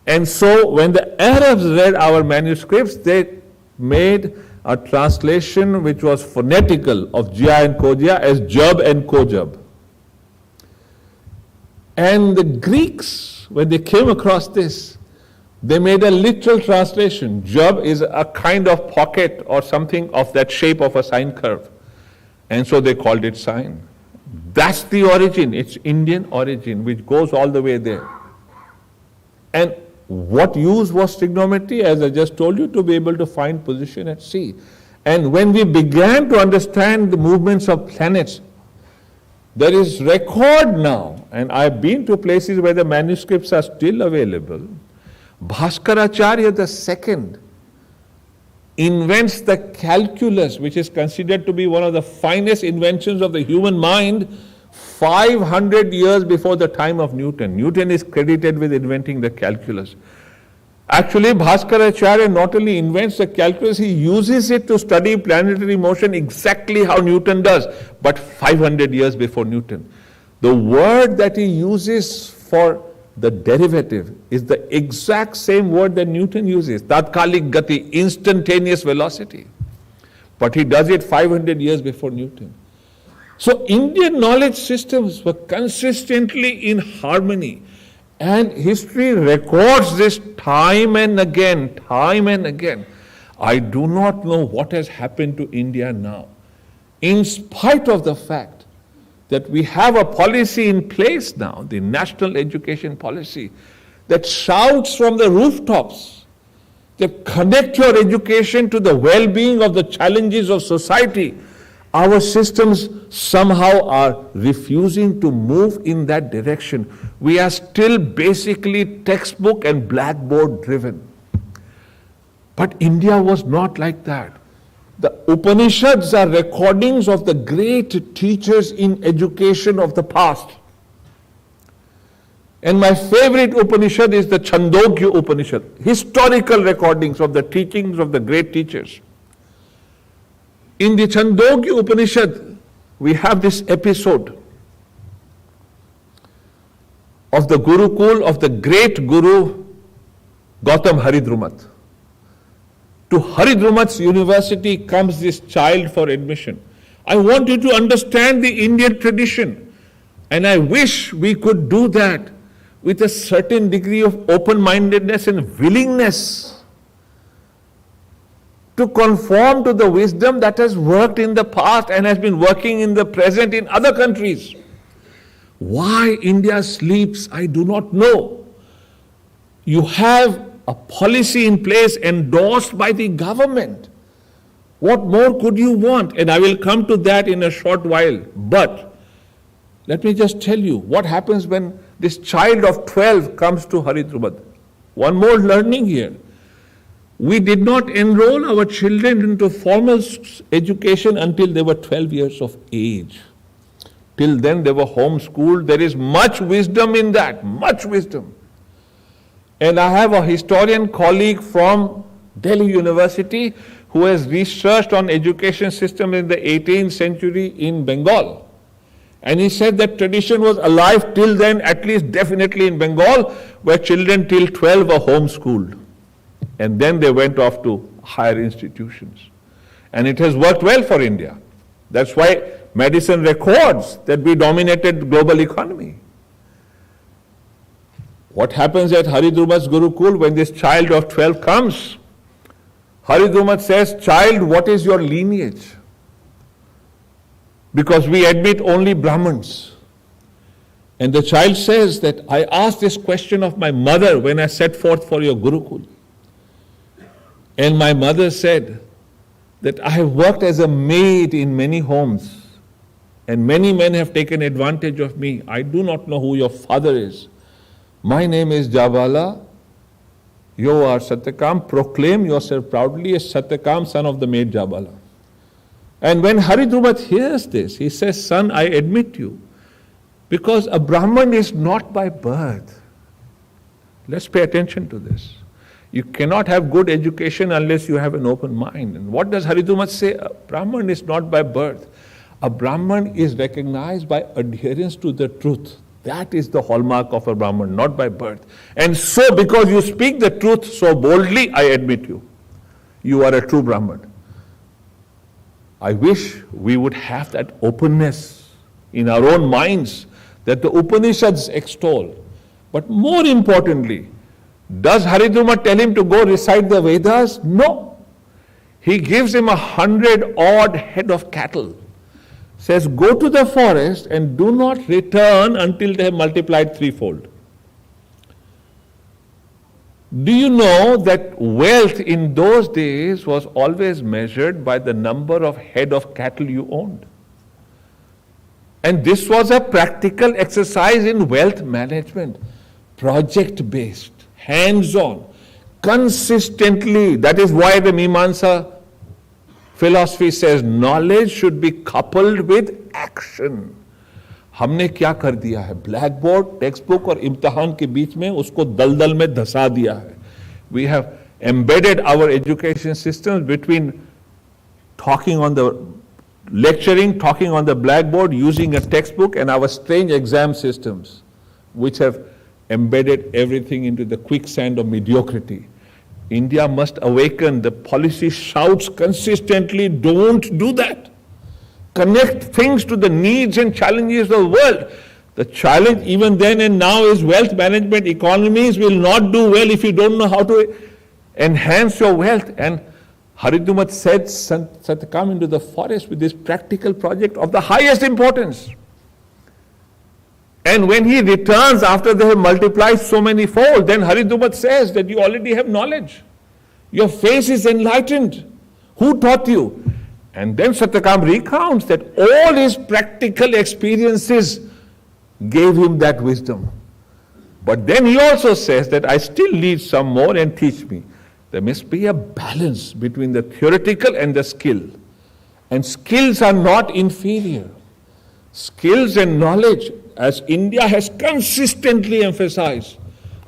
And so when the Arabs read our manuscripts, they made a translation which was phonetical of jya and koja as jab and kojab. And the Greeks, when they came across this, they made a literal translation. Jab is a kind of pocket or something of that shape of a sine curve. And so they called it sine. That's the origin. It's Indian origin, which goes all the way there. And what use was trigonometry, as I just told you, to be able to find position at sea. And when we began to understand the movements of planets, there is record now, and I've been to places where the manuscripts are still available. Bhaskaracharya II invents the calculus, which is considered to be one of the finest inventions of the human mind, 500 years before the time of Newton. Newton is credited with inventing the calculus. Actually, Bhaskaracharya not only invents the calculus, he uses it to study planetary motion exactly how Newton does, but 500 years before Newton. The word that he uses for the derivative is the exact same word that Newton uses, tatkalik gati, instantaneous velocity. But he does it 500 years before Newton. So Indian knowledge systems were consistently in harmony, and history records this time and again, time and again. I do not know what has happened to India now, in spite of the fact that we have a policy in place now, the national education policy, that shouts from the rooftops, that connect your education to the well-being of the challenges of society. Our systems somehow are refusing to move in that direction. We are still basically textbook and blackboard driven. But India was not like that. The Upanishads are recordings of the great teachers in education of the past. And my favorite Upanishad is the Chandogya Upanishad, historical recordings of the teachings of the great teachers. In the Chandogya Upanishad, we have this episode of the Gurukul of the great Guru Gautam Haridrumat. To Haridrumat's university comes this child for admission. I want you to understand the Indian tradition, and I wish we could do that with a certain degree of open-mindedness and willingness to conform to the wisdom that has worked in the past and has been working in the present in other countries. Why India sleeps, I do not know. You have a policy in place endorsed by the government. What more could you want? And I will come to that in a short while. But let me just tell you what happens when this child of 12 comes to Haridrumat. One more learning here. We did not enroll our children into formal education until they were 12 years of age. Till then they were homeschooled. There is much wisdom in that, much wisdom. And I have a historian colleague from Delhi University who has researched on education system in the 18th century in Bengal. And he said that tradition was alive till then, at least definitely in Bengal, where children till 12 were homeschooled. And then they went off to higher institutions. And it has worked well for India. That's why medicine records that we dominated global economy. What happens at Haridrumat's Gurukul when this child of 12 comes? Haridrumat says, child, what is your lineage? Because we admit only Brahmins. And the child says that I asked this question of my mother when I set forth for your Gurukul. And my mother said that I have worked as a maid in many homes and many men have taken advantage of me. I do not know who your father is. My name is Jabala. You are Satyakam. Proclaim yourself proudly as Satyakam, son of the maid Jabala. And when Haridrumat hears this, he says, son, I admit you. Because a Brahman is not by birth. Let's pay attention to this. You cannot have good education unless you have an open mind. And what does Haridrumat say? A Brahman is not by birth. A Brahman is recognized by adherence to the truth. That is the hallmark of a Brahman, not by birth. And so, because you speak the truth so boldly, I admit you. You are a true Brahman. I wish we would have that openness in our own minds that the Upanishads extol. But more importantly, does Haridrumat tell him to go recite the Vedas? No. He gives him 100-odd head of cattle. Says, go to the forest and do not return until they have multiplied threefold. Do you know that wealth in those days was always measured by the number of head of cattle you owned? And this was a practical exercise in wealth management, project-based, hands-on, consistently. That is why the Mimamsa philosophy says knowledge should be coupled with action. हमने क्या कर दिया है? Black board, text book और इम्तिहान के बीच में उसको दलदल में धसा दिया है. We have embedded our education systems between talking on the lecturing, talking on the blackboard, using a textbook, and our strange exam systems, which have embedded everything into the quicksand of mediocrity. India must awaken. The policy shouts consistently, don't do that. Connect things to the needs and challenges of the world. The challenge even then and now is wealth management. Economies will not do well if you don't know how to enhance your wealth. And Haridrumat said, Satyakam into the forest with this practical project of the highest importance. And when he returns after they have multiplied so many fold, then Haridrumat says that you already have knowledge. Your face is enlightened. Who taught you? And then Satyakam recounts that all his practical experiences gave him that wisdom. But then he also says that I still need some more and teach me. There must be a balance between the theoretical and the skill. And skills are not inferior. Skills and knowledge, as India has consistently emphasized,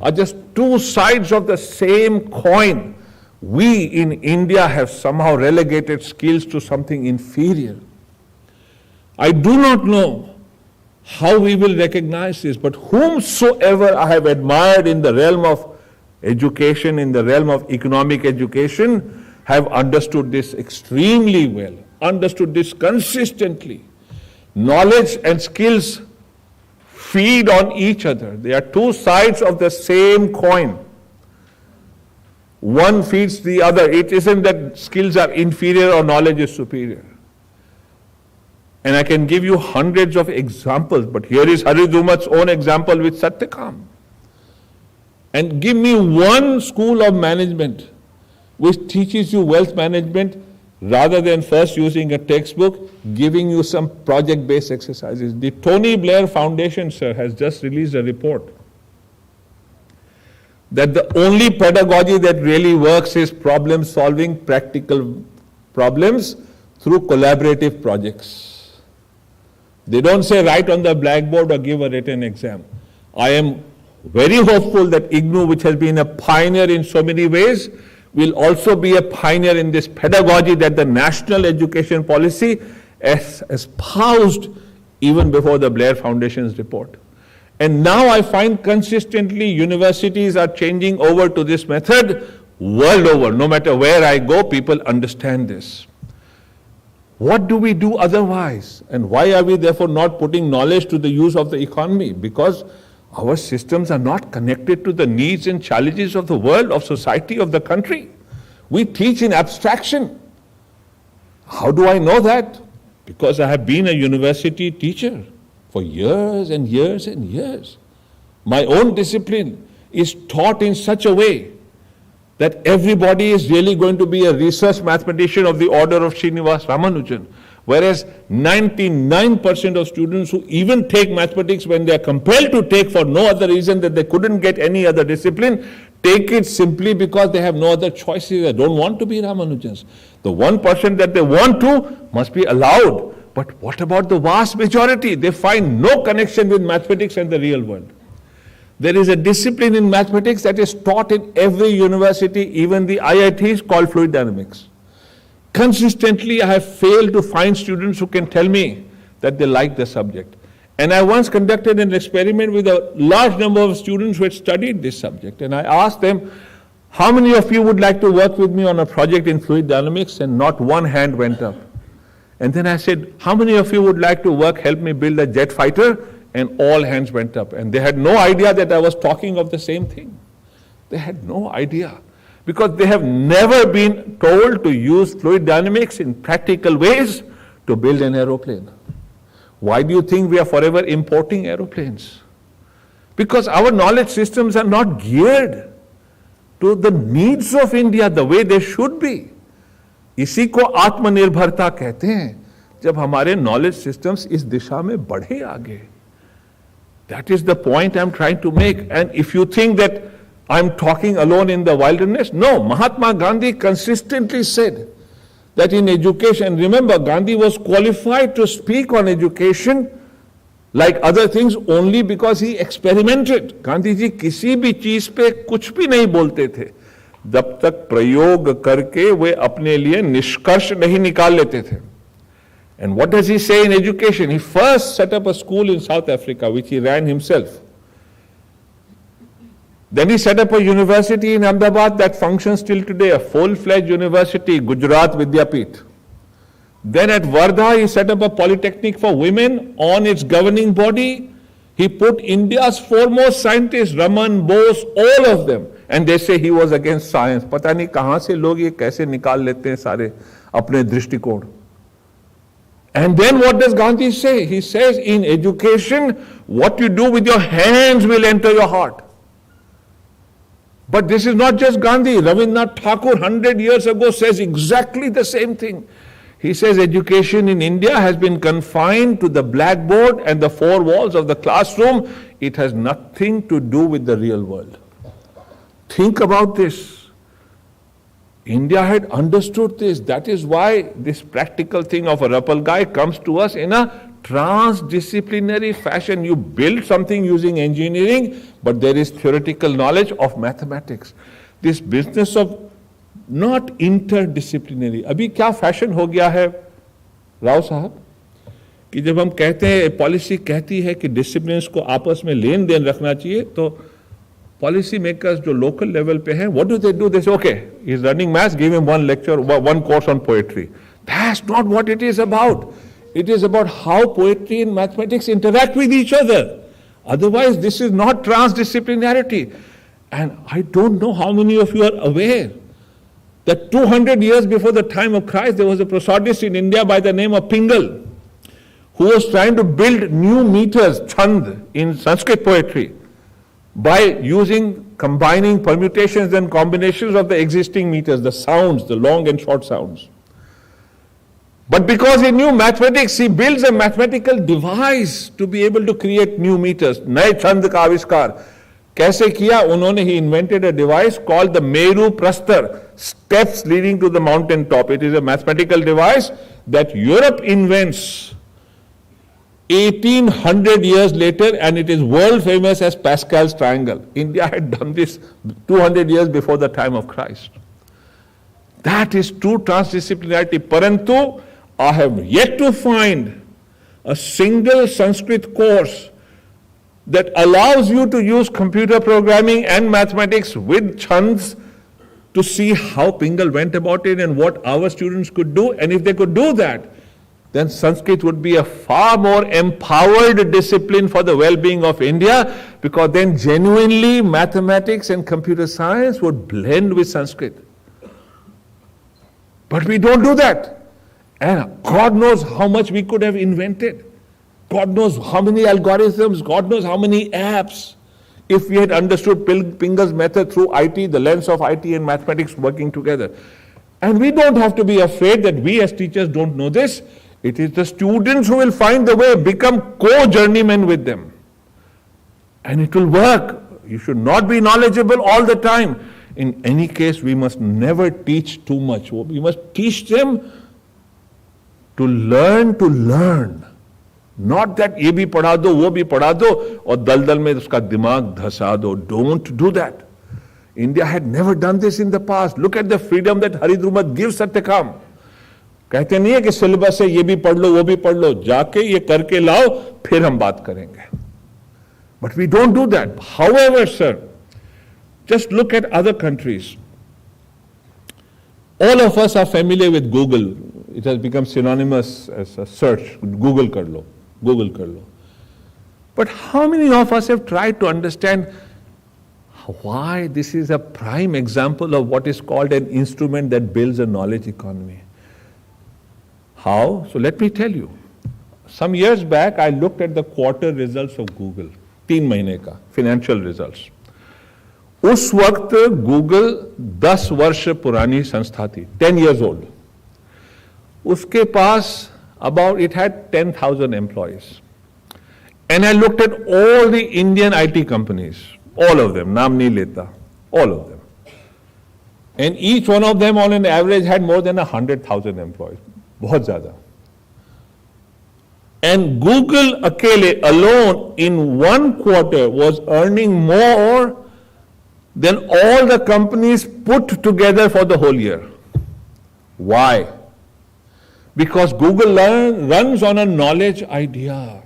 are just two sides of the same coin. We in India have somehow relegated skills to something inferior. I do not know how we will recognize this, but whomsoever I have admired in the realm of education, in the realm of economic education, have understood this extremely well, understood this consistently. Knowledge and skills feed on each other. They are two sides of the same coin. One feeds the other. It isn't that skills are inferior or knowledge is superior. And I can give you hundreds of examples, but here is Haridrumat's own example with Satyakam. And give me one school of management which teaches you wealth management rather than first using a textbook, giving you some project-based exercises. The Tony Blair Foundation, sir, has just released a report that the only pedagogy that really works is problem-solving practical problems through collaborative projects. They don't say write on the blackboard or give a written exam. I am very hopeful that IGNOU, which has been a pioneer in so many ways, will also be a pioneer in this pedagogy that the national education policy has espoused even before the Blair Foundation's report. And now I find consistently universities are changing over to this method world over. No matter where I go, people understand this. What do we do otherwise? And why are we therefore not putting knowledge to the use of the economy? Because our systems are not connected to the needs and challenges of the world, of society, of the country. We teach in abstraction. How do I know that? Because I have been a university teacher. for years and years and years. My own discipline is taught in such a way that everybody is really going to be a research mathematician of the order of Srinivas Ramanujan, whereas 99% of students who even take mathematics when they are compelled to take for no other reason that they couldn't get any other discipline, take it simply because they have no other choices. They don't want to be Ramanujans. The 1% that they want to must be allowed. But what about the vast majority? They find no connection with mathematics and the real world. There is a discipline in mathematics that is taught in every university, even the IITs, called fluid dynamics. Consistently, I have failed to find students who can tell me that they like the subject. And I once conducted an experiment with a large number of students who had studied this subject. And I asked them, how many of you would like to work with me on a project in fluid dynamics? And not one hand went up. And then I said, how many of you would like to help me build a jet fighter? And all hands went up. And they had no idea that I was talking of the same thing. They had no idea. Because they have never been told to use fluid dynamics in practical ways to build an aeroplane. Why do you think we are forever importing aeroplanes? Because our knowledge systems are not geared to the needs of India the way they should be. इसी को आत्मनिर्भरता कहते हैं, जब हमारे knowledge systems इस दिशा में बढ़े आगे. That is the point I'm trying to make. And if you think that I'm talking alone in the wilderness, no, Mahatma Gandhi consistently said that in education, remember, Gandhi was qualified to speak on education like other things only because he experimented. Gandhi ji किसी भी चीज पे कुछ भी नहीं बोलते थे जब तक प्रयोग करके वे अपने लिए निष्कर्ष नहीं निकाल लेते थे. And what does he say in education? He first set up a school in South Africa, which he ran himself. Then he set up a university in Ahmedabad that functions till today, a full-fledged university, Gujarat Vidyapith. Then at Wardha, he set up a polytechnic for women on its governing body. He put India's foremost scientists, Raman, Bose, all of them. And they say he was against science. पता नहीं कहाँ से लोग ये कैसे निकाल लेते हैं सारे अपने दृष्टिकोण. And then what does Gandhi say? He says, in education, what you do with your hands will enter your heart. But this is not just Gandhi. Rabindranath Tagore 100 years ago says exactly the same thing. He says education in India has been confined to the blackboard and the four walls of the classroom. It has nothing to do with the real world. Think about this. India had understood this. That is why this practical thing of a Rappal guy comes to us in a transdisciplinary fashion. You build something using engineering, but there is theoretical knowledge of mathematics. This business of not interdisciplinary. अभी क्या fashion हो गया है राव साहब कि जब हम कहते हैं पॉलिसी कहती है कि डिसिप्लिन्स को आपस में लेन देन रखना चाहिए, तो policy makers जो local level पे हैं, what do? They say, okay, he's learning maths, give him one lecture, one course on poetry. That's not what it is about. It is about how poetry and mathematics interact with each other. Otherwise, this is not transdisciplinarity. And I don't know how many of you are aware that 200 years before the time of Christ, there was a prosodist in India by the name of Pingal, who was trying to build new meters, chand, in Sanskrit poetry, by combining permutations and combinations of the existing meters, the sounds, the long and short sounds. But because he knew mathematics, he builds a mathematical device to be able to create new meters. नए छंद का आविष्कार कैसे किया उन्होंने? He invented a device called the Meru Prastar, steps leading to the mountain top. It is a mathematical device that Europe invents 1800 years later, and it is world famous as Pascal's triangle. India had done this 200 years before the time of Christ. That is true transdisciplinarity. Parantu, I have yet to find a single Sanskrit course that allows you to use computer programming and mathematics with chands to see how Pingal went about it and what our students could do. And if they could do that, then Sanskrit would be a far more empowered discipline for the well-being of India, because then genuinely mathematics and computer science would blend with Sanskrit. But we don't do that. And God knows how much we could have invented. God knows how many algorithms, God knows how many apps. If we had understood Pinger's method through IT, the lens of IT and mathematics working together. And we don't have to be afraid that we as teachers don't know this. It is the students who will find the way, become co-journeymen with them. And it will work. You should not be knowledgeable all the time. In any case, we must never teach too much. We must teach them to learn. Not that ye bhi padha do, wo bhi padha do, or daldal mein uska dimag dhasa do. Don't do that. India had never done this in the past. Look at the freedom that Haridrumat gives Satyakam. कहते नहीं है कि syllabus से ये भी पढ़ लो वो भी पढ़ लो, जाके ये करके लाओ फिर हम बात करेंगे. But we don't do that. However, sir, just look at other countries. All of us are familiar with Google. It has become synonymous as a search. Google kar lo. But how many of us have tried to understand why this is a prime example of what is called an instrument that builds a knowledge economy? How? So let me tell you. Some years back, I looked at the quarter results of Google. 3 महीने का financial results. उस वक्त Google 10 वर्ष पुरानी संस्था थी, 10 years old. उसके पास it had 10,000 employees. And I looked at all the Indian IT companies, all of them, naam nahi leta, all of them. And each one of them on an average had more than 100,000 employees. बहुत ज़्यादा. And Google अकेले alone in one quarter was earning more than all the companies put together for the whole year. Why? Because Google runs on a knowledge idea.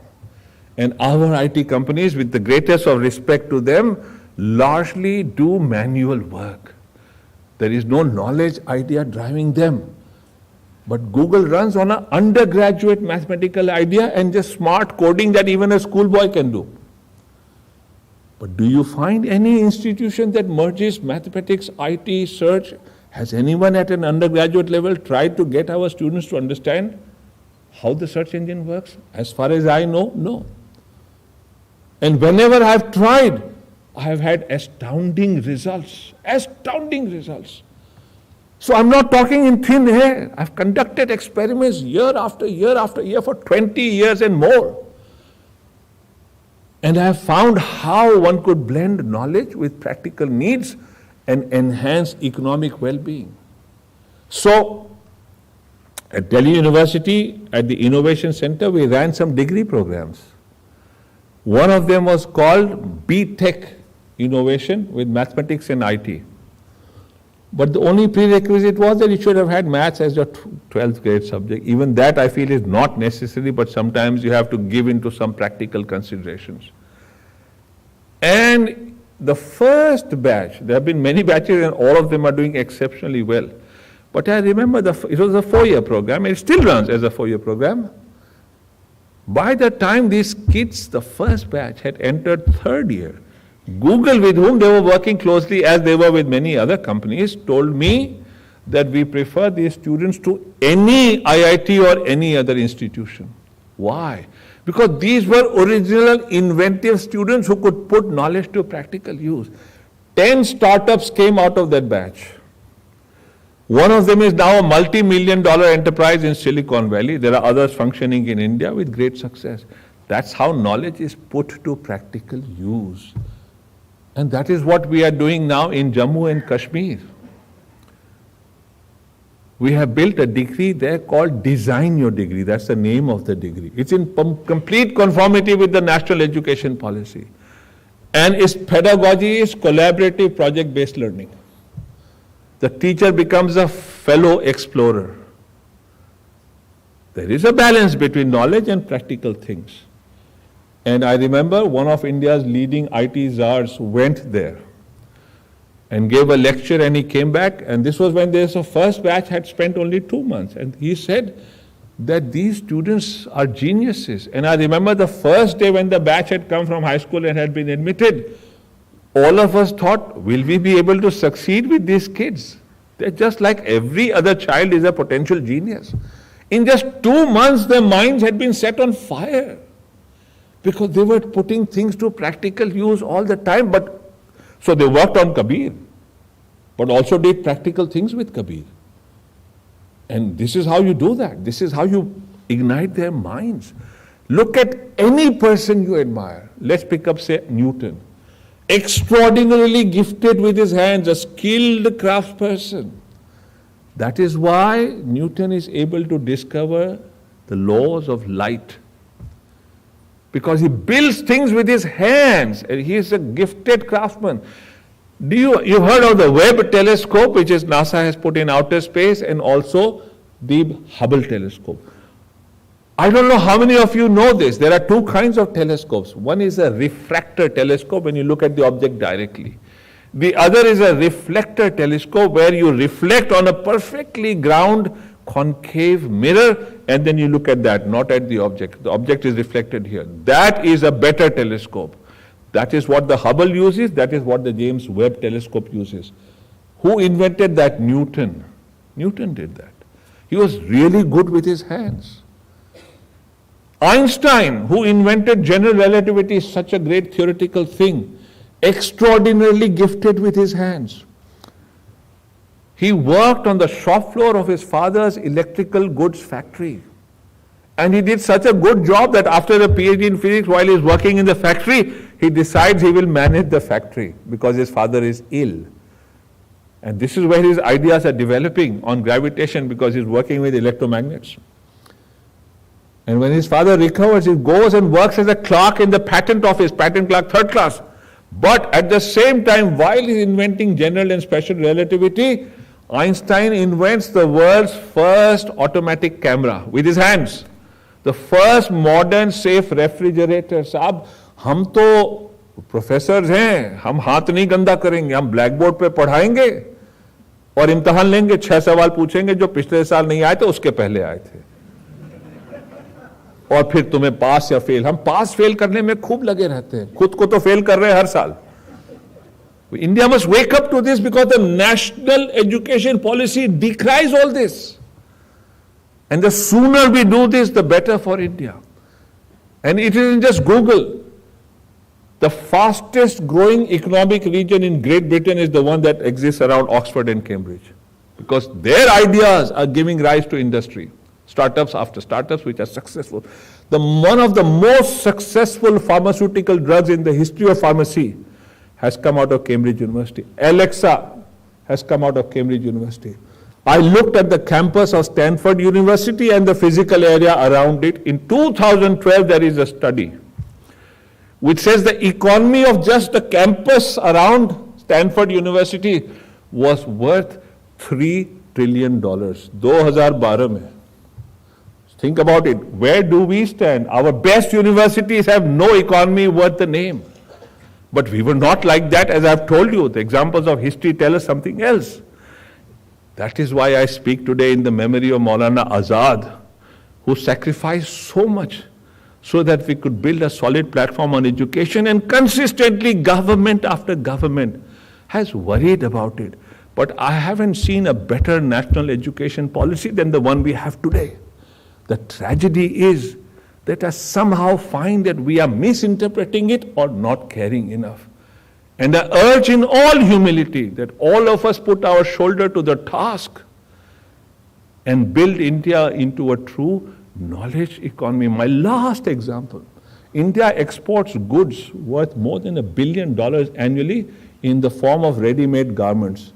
And our IT companies, with the greatest of respect to them, largely do manual work. There is no knowledge idea driving them. But Google runs on an undergraduate mathematical idea and just smart coding that even a schoolboy can do. But do you find any institution that merges mathematics, IT, search? Has anyone at an undergraduate level tried to get our students to understand how the search engine works? As far as I know, no. And whenever I have tried, I have had astounding results. Astounding results. So I'm not talking in thin air. I've conducted experiments year after year after year for 20 years and more. And I have found how one could blend knowledge with practical needs and enhance economic well-being. So, at Delhi University, at the Innovation Center, we ran some degree programs. One of them was called B.Tech Innovation with Mathematics and IT. But the only prerequisite was that you should have had maths as your 12th grade subject. Even that I feel is not necessary, but sometimes you have to give into some practical considerations. And the first batch, there have been many batches and all of them are doing exceptionally well. But I remember it was a 4-year program, and it still runs as a 4-year program. By the time these kids, the first batch, had entered 3rd year, Google, with whom they were working closely as they were with many other companies, told me that we prefer these students to any IIT or any other institution. Why? Because these were original inventive students who could put knowledge to practical use. 10 startups came out of that batch. One of them is now a multi-million-dollar enterprise in Silicon Valley. There are others functioning in India with great success. That's how knowledge is put to practical use. And that is what we are doing now in Jammu and Kashmir. We have built a degree there called Design Your Degree. That's the name of the degree. It's in complete conformity with the national education policy. And its pedagogy is collaborative project-based learning. The teacher becomes a fellow explorer. There is a balance between knowledge and practical things. And I remember one of India's leading IT czars went there and gave a lecture, and he came back, and this was when the first batch had spent only 2 months. And he said that these students are geniuses. And I remember the first day when the batch had come from high school and had been admitted, all of us thought, will we be able to succeed with these kids? They're just like every other child is a potential genius. In just 2 months, their minds had been set on fire. because they were putting things to practical use all the time. But so they worked on Kabir, but also did practical things with Kabir. And this is how you do that. This is how you ignite their minds. Look at any person you admire. Let's pick up, say, Newton. Extraordinarily gifted with his hands, a skilled craftsperson. That is why Newton is able to discover the laws of light. Because he builds things with his hands, and he is a gifted craftsman. You heard of the Webb telescope, which is NASA has put in outer space, and also the Hubble telescope. I don't know how many of you know this. There are two kinds of telescopes. One is a refractor telescope, when you look at the object directly. The other is a reflector telescope, where you reflect on a perfectly ground concave mirror, and then you look at that, not at the object. The object is reflected here. That is a better telescope. That is what the Hubble uses. That is what the James Webb telescope uses. Who invented that? Newton. Newton did that. He was really good with his hands. Einstein, who invented general relativity, such a great theoretical thing, extraordinarily gifted with his hands. He worked on the shop floor of his father's electrical goods factory. And he did such a good job that after a PhD in physics, while he's working in the factory, he decides he will manage the factory because his father is ill. And this is where his ideas are developing on gravitation, because he's working with electromagnets. And when his father recovers, he goes and works as a clerk in the patent office, patent clerk, third class. But at the same time, while he's inventing general and special relativity, Einstein invents the world's first automatic camera with his hands. The first modern safe refrigerator. साहब हम तो professors हैं, हम हाथ नहीं गंदा करेंगे, हम ब्लैक बोर्ड पे पढ़ाएंगे और इम्तिहान लेंगे, 6 सवाल पूछेंगे जो पिछले साल नहीं आए थे उसके पहले आए थे, और फिर तुम्हें पास या फेल. हम पास फेल करने में खूब लगे रहते हैं, खुद को तो फेल कर रहे हैं हर साल. India must wake up to this, because the national education policy decries all this. And the sooner we do this, the better for India. And it isn't just Google. The fastest growing economic region in Great Britain is the one that exists around Oxford and Cambridge, because their ideas are giving rise to industry. Startups after startups which are successful. One of the most successful pharmaceutical drugs in the history of pharmacy has come out of Cambridge University. Alexa has come out of Cambridge University. I looked at the campus of Stanford University and the physical area around it. In 2012, there is a study which says the economy of just the campus around Stanford University was worth $3 trillion. 2012 mein. Think about it. Where do we stand? Our best universities have no economy worth the name. But we were not like that, as I've told you. The examples of history tell us something else. That is why I speak today in the memory of Maulana Azad, who sacrificed so much so that we could build a solid platform on education, and consistently government after government has worried about it. But I haven't seen a better national education policy than the one we have today. The tragedy is that I somehow find that we are misinterpreting it or not caring enough. And I urge in all humility that all of us put our shoulder to the task and build India into a true knowledge economy. My last example, India exports goods worth more than $1 billion annually in the form of ready-made garments.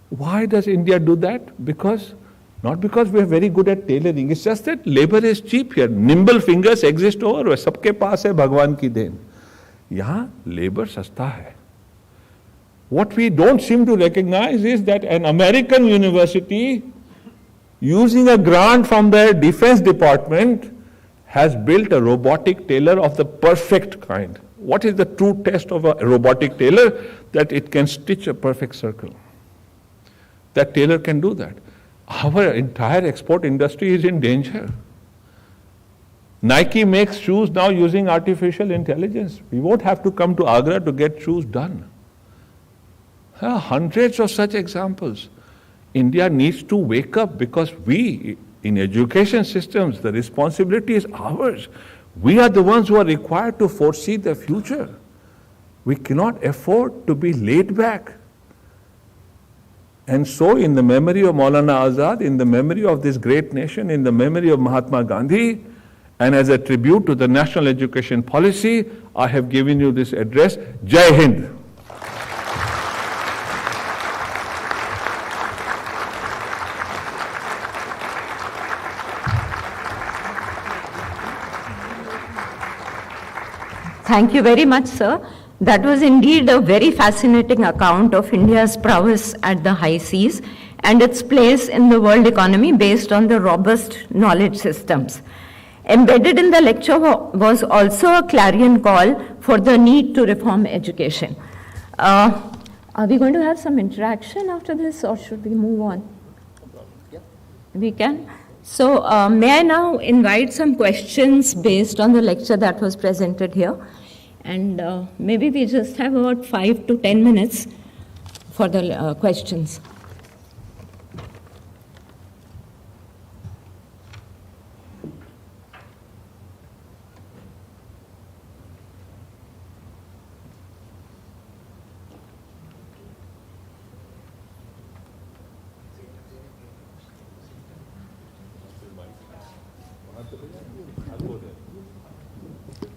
Why does India do that? Not because we are very good at tailoring, it's just that labor is cheap here. Nimble fingers exist over, सबके पास है भगवान की then. यहाँ labor सस्ता है. What we don't seem to recognize is that an American university, using a grant from their defense department, has built a robotic tailor of the perfect kind. What is the true test of a robotic tailor? That it can stitch a perfect circle. That tailor can do that. Our entire export industry is in danger. Nike makes shoes now using artificial intelligence. We won't have to come to Agra to get shoes done. Hundreds of such examples. India needs to wake up, because we, in education systems, the responsibility is ours. We are the ones who are required to foresee the future. We cannot afford to be laid back. And so, in the memory of Maulana Azad, in the memory of this great nation, in the memory of Mahatma Gandhi, and as a tribute to the national education policy, I have given you this address. Jai Hind. Thank you very much, sir. That was indeed a very fascinating account of India's prowess at the high seas and its place in the world economy based on the robust knowledge systems. Embedded in the lecture was also a clarion call for the need to reform education. Are we going to have some interaction after this, or should we move on? We can. So may I now invite some questions based on the lecture that was presented here? And maybe we just have about 5 to 10 minutes for the questions.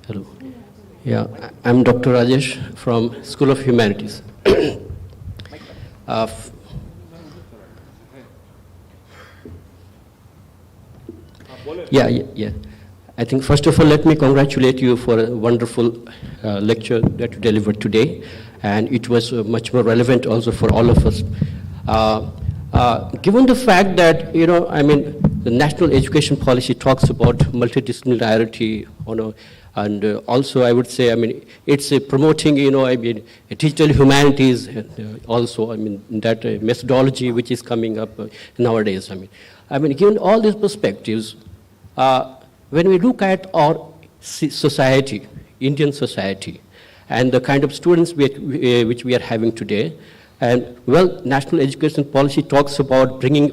Hello. Yeah, I'm Dr. Rajesh from School of Humanities. Yeah. I think first of all, let me congratulate you for a wonderful lecture that you delivered today, and it was much more relevant also for all of us. Given the fact that, the national education policy talks about multidisciplinarity, and also I would say, it's promoting, digital humanities also, that methodology which is coming up nowadays. Given all these perspectives, when we look at our society, Indian society, and the kind of students which we are having today, and national education policy talks about bringing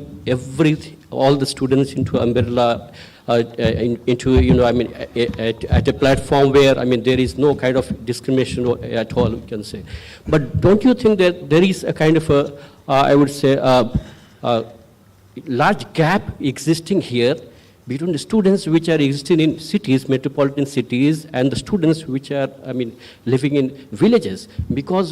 all the students into umbrella, at a platform where, there is no kind of discrimination at all, we can say. But don't you think that there is a kind of I would say, large gap existing here between the students which are existing in cities, metropolitan cities, and the students which are, living in villages? Because,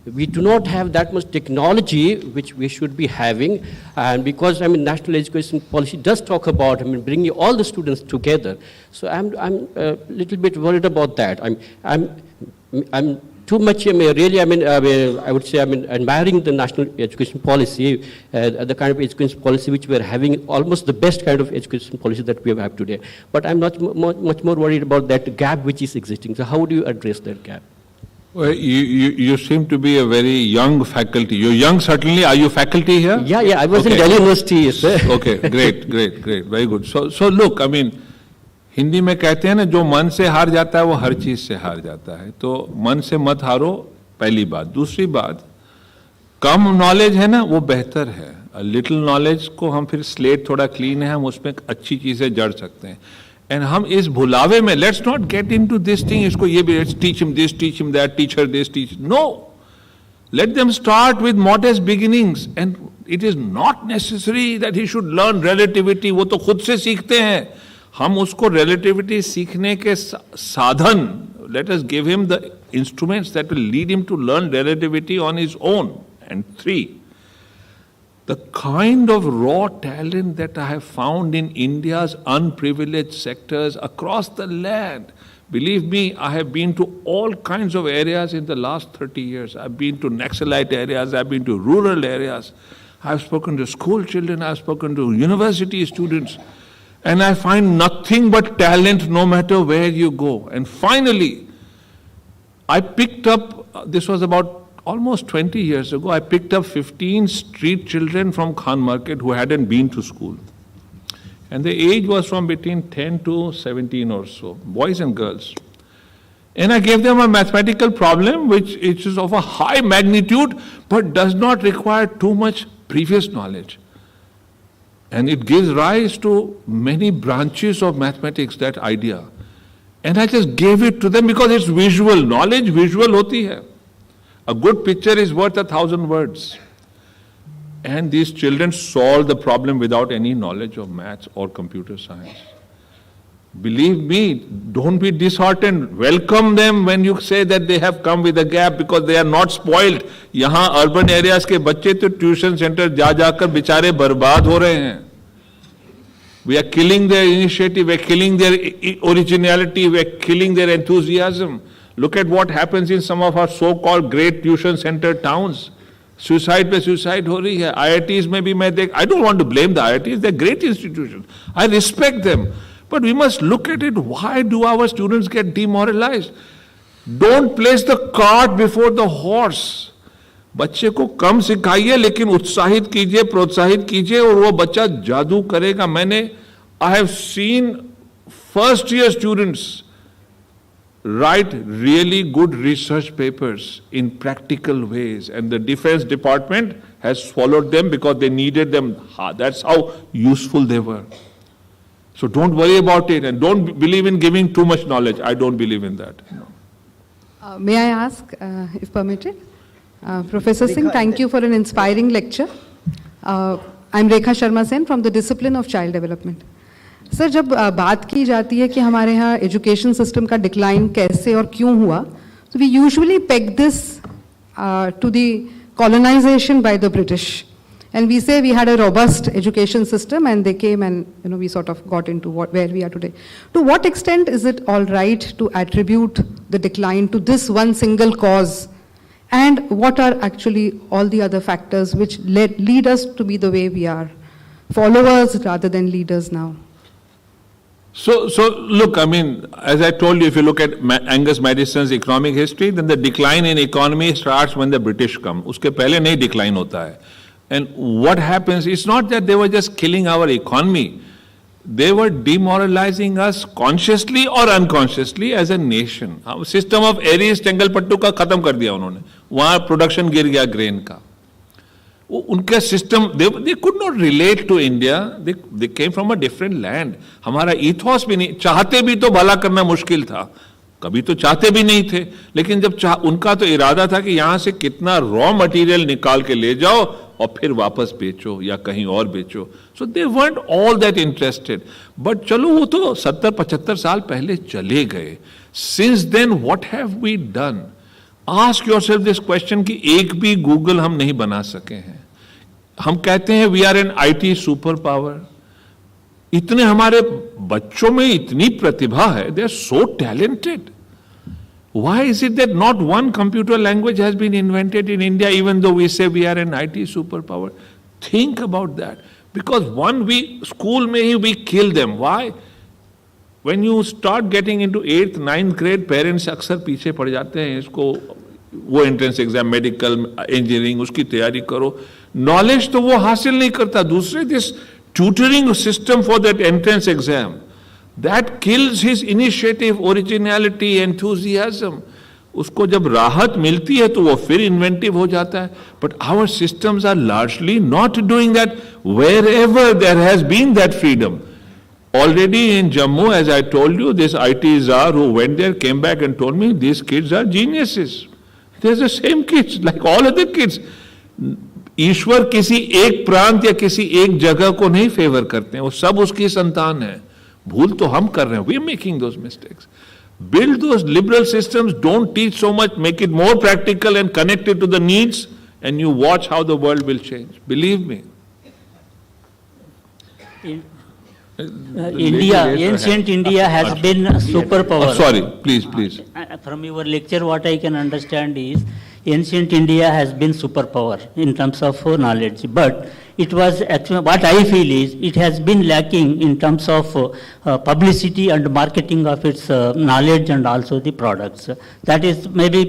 we do not have that much technology which we should be having, and because, national education policy does talk about, bringing all the students together. So I'm a little bit worried about that. I'm too much, really, I would say, admiring the national education policy, the kind of education policy which we are having, almost the best kind of education policy that we have today. But I'm not much more worried about that gap which is existing. So how do you address that gap? Well, you seem to be a very young faculty. You're young, certainly. Are you faculty here? Yeah, I was in Delhi University, sir. Okay, great, very good. So look, Hindi में कहते हैं ना, जो मन से हार जाता है वो हर चीज से हार जाता है. तो मन से मत हारो, पहली बात. दूसरी बात, कम नॉलेज है ना वो बेहतर है. लिटिल नॉलेज को हम फिर स्लेट थोड़ा क्लीन है, हम उसमें अच्छी चीजें जड़ सकते हैं. एंड हम इस भुलावे में, let's not get into this thing, इसको ये भी teach him this, teach him that, teacher this, teach, no. Let them start with modest beginnings. And it is not necessary that he should learn relativity. वो तो खुद से सीखते हैं. हम उसको रिलेटिविटी सीखने के साधन, let us give him the instruments that will lead him to learn relativity on his own. And 3, the kind of raw talent that I have found in India's unprivileged sectors across the land. Believe me, I have been to all kinds of areas in the last 30 years. I've been to Naxalite areas, I've been to rural areas. I've spoken to school children, I've spoken to university students. And I find nothing but talent no matter where you go. And finally, I picked up, this was about almost 20 years ago, I picked up 15 street children from Khan Market who hadn't been to school. And the age was from between 10 to 17 or so, boys and girls. And I gave them a mathematical problem which is of a high magnitude but does not require too much previous knowledge. And it gives rise to many branches of mathematics, that idea. And I just gave it to them because it's visual. Knowledge visual hoti hai. A good picture is worth 1,000 words. And these children solved the problem without any knowledge of maths or computer science. Believe me, don't be disheartened. Welcome them when you say that they have come with a gap because they are not spoiled. यहाँ urban areas के बच्चे तो tuition center जा जाकर बेचारे बर्बाद हो रहे हैं. We are killing their initiative, we are killing their originality, we are killing their enthusiasm. Look at what happens in some of our so-called great tuition center towns. Suicide पे suicide हो रही है. IITs में भी मैं देख, I don't want to blame the IITs, they're great institutions. I respect them. But we must look at it. Why do our students get demoralized? Don't place the cart before the horse. बच्चे को कम सिखाइए लेकिन उत्साहित कीजिए, प्रोत्साहित कीजिए और वो बच्चा जादू करेगा. I have seen first year students write really good research papers in practical ways, and the Defense Department has followed them because they needed them. That's how useful they were. So don't worry about it, and don't believe in giving too much knowledge. I don't believe in that. No. May I ask, if permitted? Professor Singh, thank you for an inspiring lecture. I'm Rekha Sharma Sen from the Discipline of Child Development. Sir, जब बात की जाती है कि हमारे यहाँ education system का decline कैसे और क्यों हुआ, तो we usually peg this to the colonisation by the British. And we say we had a robust education system and they came and we sort of got into where we are today. To what extent is it all right to attribute the decline to this one single cause? And what are actually all the other factors which lead us to be the way we are? Followers rather than leaders now. So look, I mean, as I told you, if you look at Angus Madison's economic history, then the decline in economy starts when the British come. उसके पहले नहीं decline होता है. And what happens, it's not that they were just killing our economy. They were demoralizing us consciously or unconsciously as a nation. System of Aries Tengalpattu का खत्म कर दिया उन्होंने. वहाँ production गिर गया grain का. उनका system, they could not relate to India. They came from a different land. हमारा ethos भी नहीं, चाहते भी तो भला करना मुश्किल था. कभी तो चाहते भी नहीं थे. लेकिन जब उनका तो इरादा था कि यहाँ से कितना raw material निकाल के ले जाओ और फिर वापस बेचो या कहीं और बेचो. So they weren't all that interested. But चलो वो तो 70-75 साल पहले चले गए. Since then what have we done? Ask yourself this question कि एक भी Google हम नहीं बना सके हैं. हम कहते हैं we are an IT super power. इतने हमारे बच्चों में इतनी प्रतिभा है. They are so talented. Why is it that not one computer language has been invented in India, even though we say we are an IT superpower? Think about that. Because school में we kill them. Why? When you start getting into 8th, 9th grade, parents अक्सर पीछे पड़ जाते हैं. इसको वो entrance exam, medical, engineering, उसकी तैयारी करो. Knowledge तो वो हासिल नहीं करता. दूसरे this tutoring system for that entrance exam, that kills his initiative, originality, enthusiasm. उसको जब राहत मिलती है तो वो फिर inventive हो जाता है. But our systems are largely not doing that wherever there has been that freedom. Already in Jammu, as I told you, this IT czar who went there came back and told me these kids are geniuses. They're the same kids like all other kids. ईश्वर किसी एक प्रांत या किसी एक जगह को नहीं favour करते हैं. वो सब उसकी संतान है. भूल तो हम कर रहे हैं. We are making those mistakes. Build those liberal systems. Don't teach so much. Make it more practical and connect it to the needs, and you watch how the world will change. Believe me. India, ancient India has been a superpower. Sorry, please. From your lecture, what I can understand is ancient India has been superpower in terms of knowledge, but it was actually, what I feel is it has been lacking in terms of publicity and marketing of its knowledge and also the products. That is maybe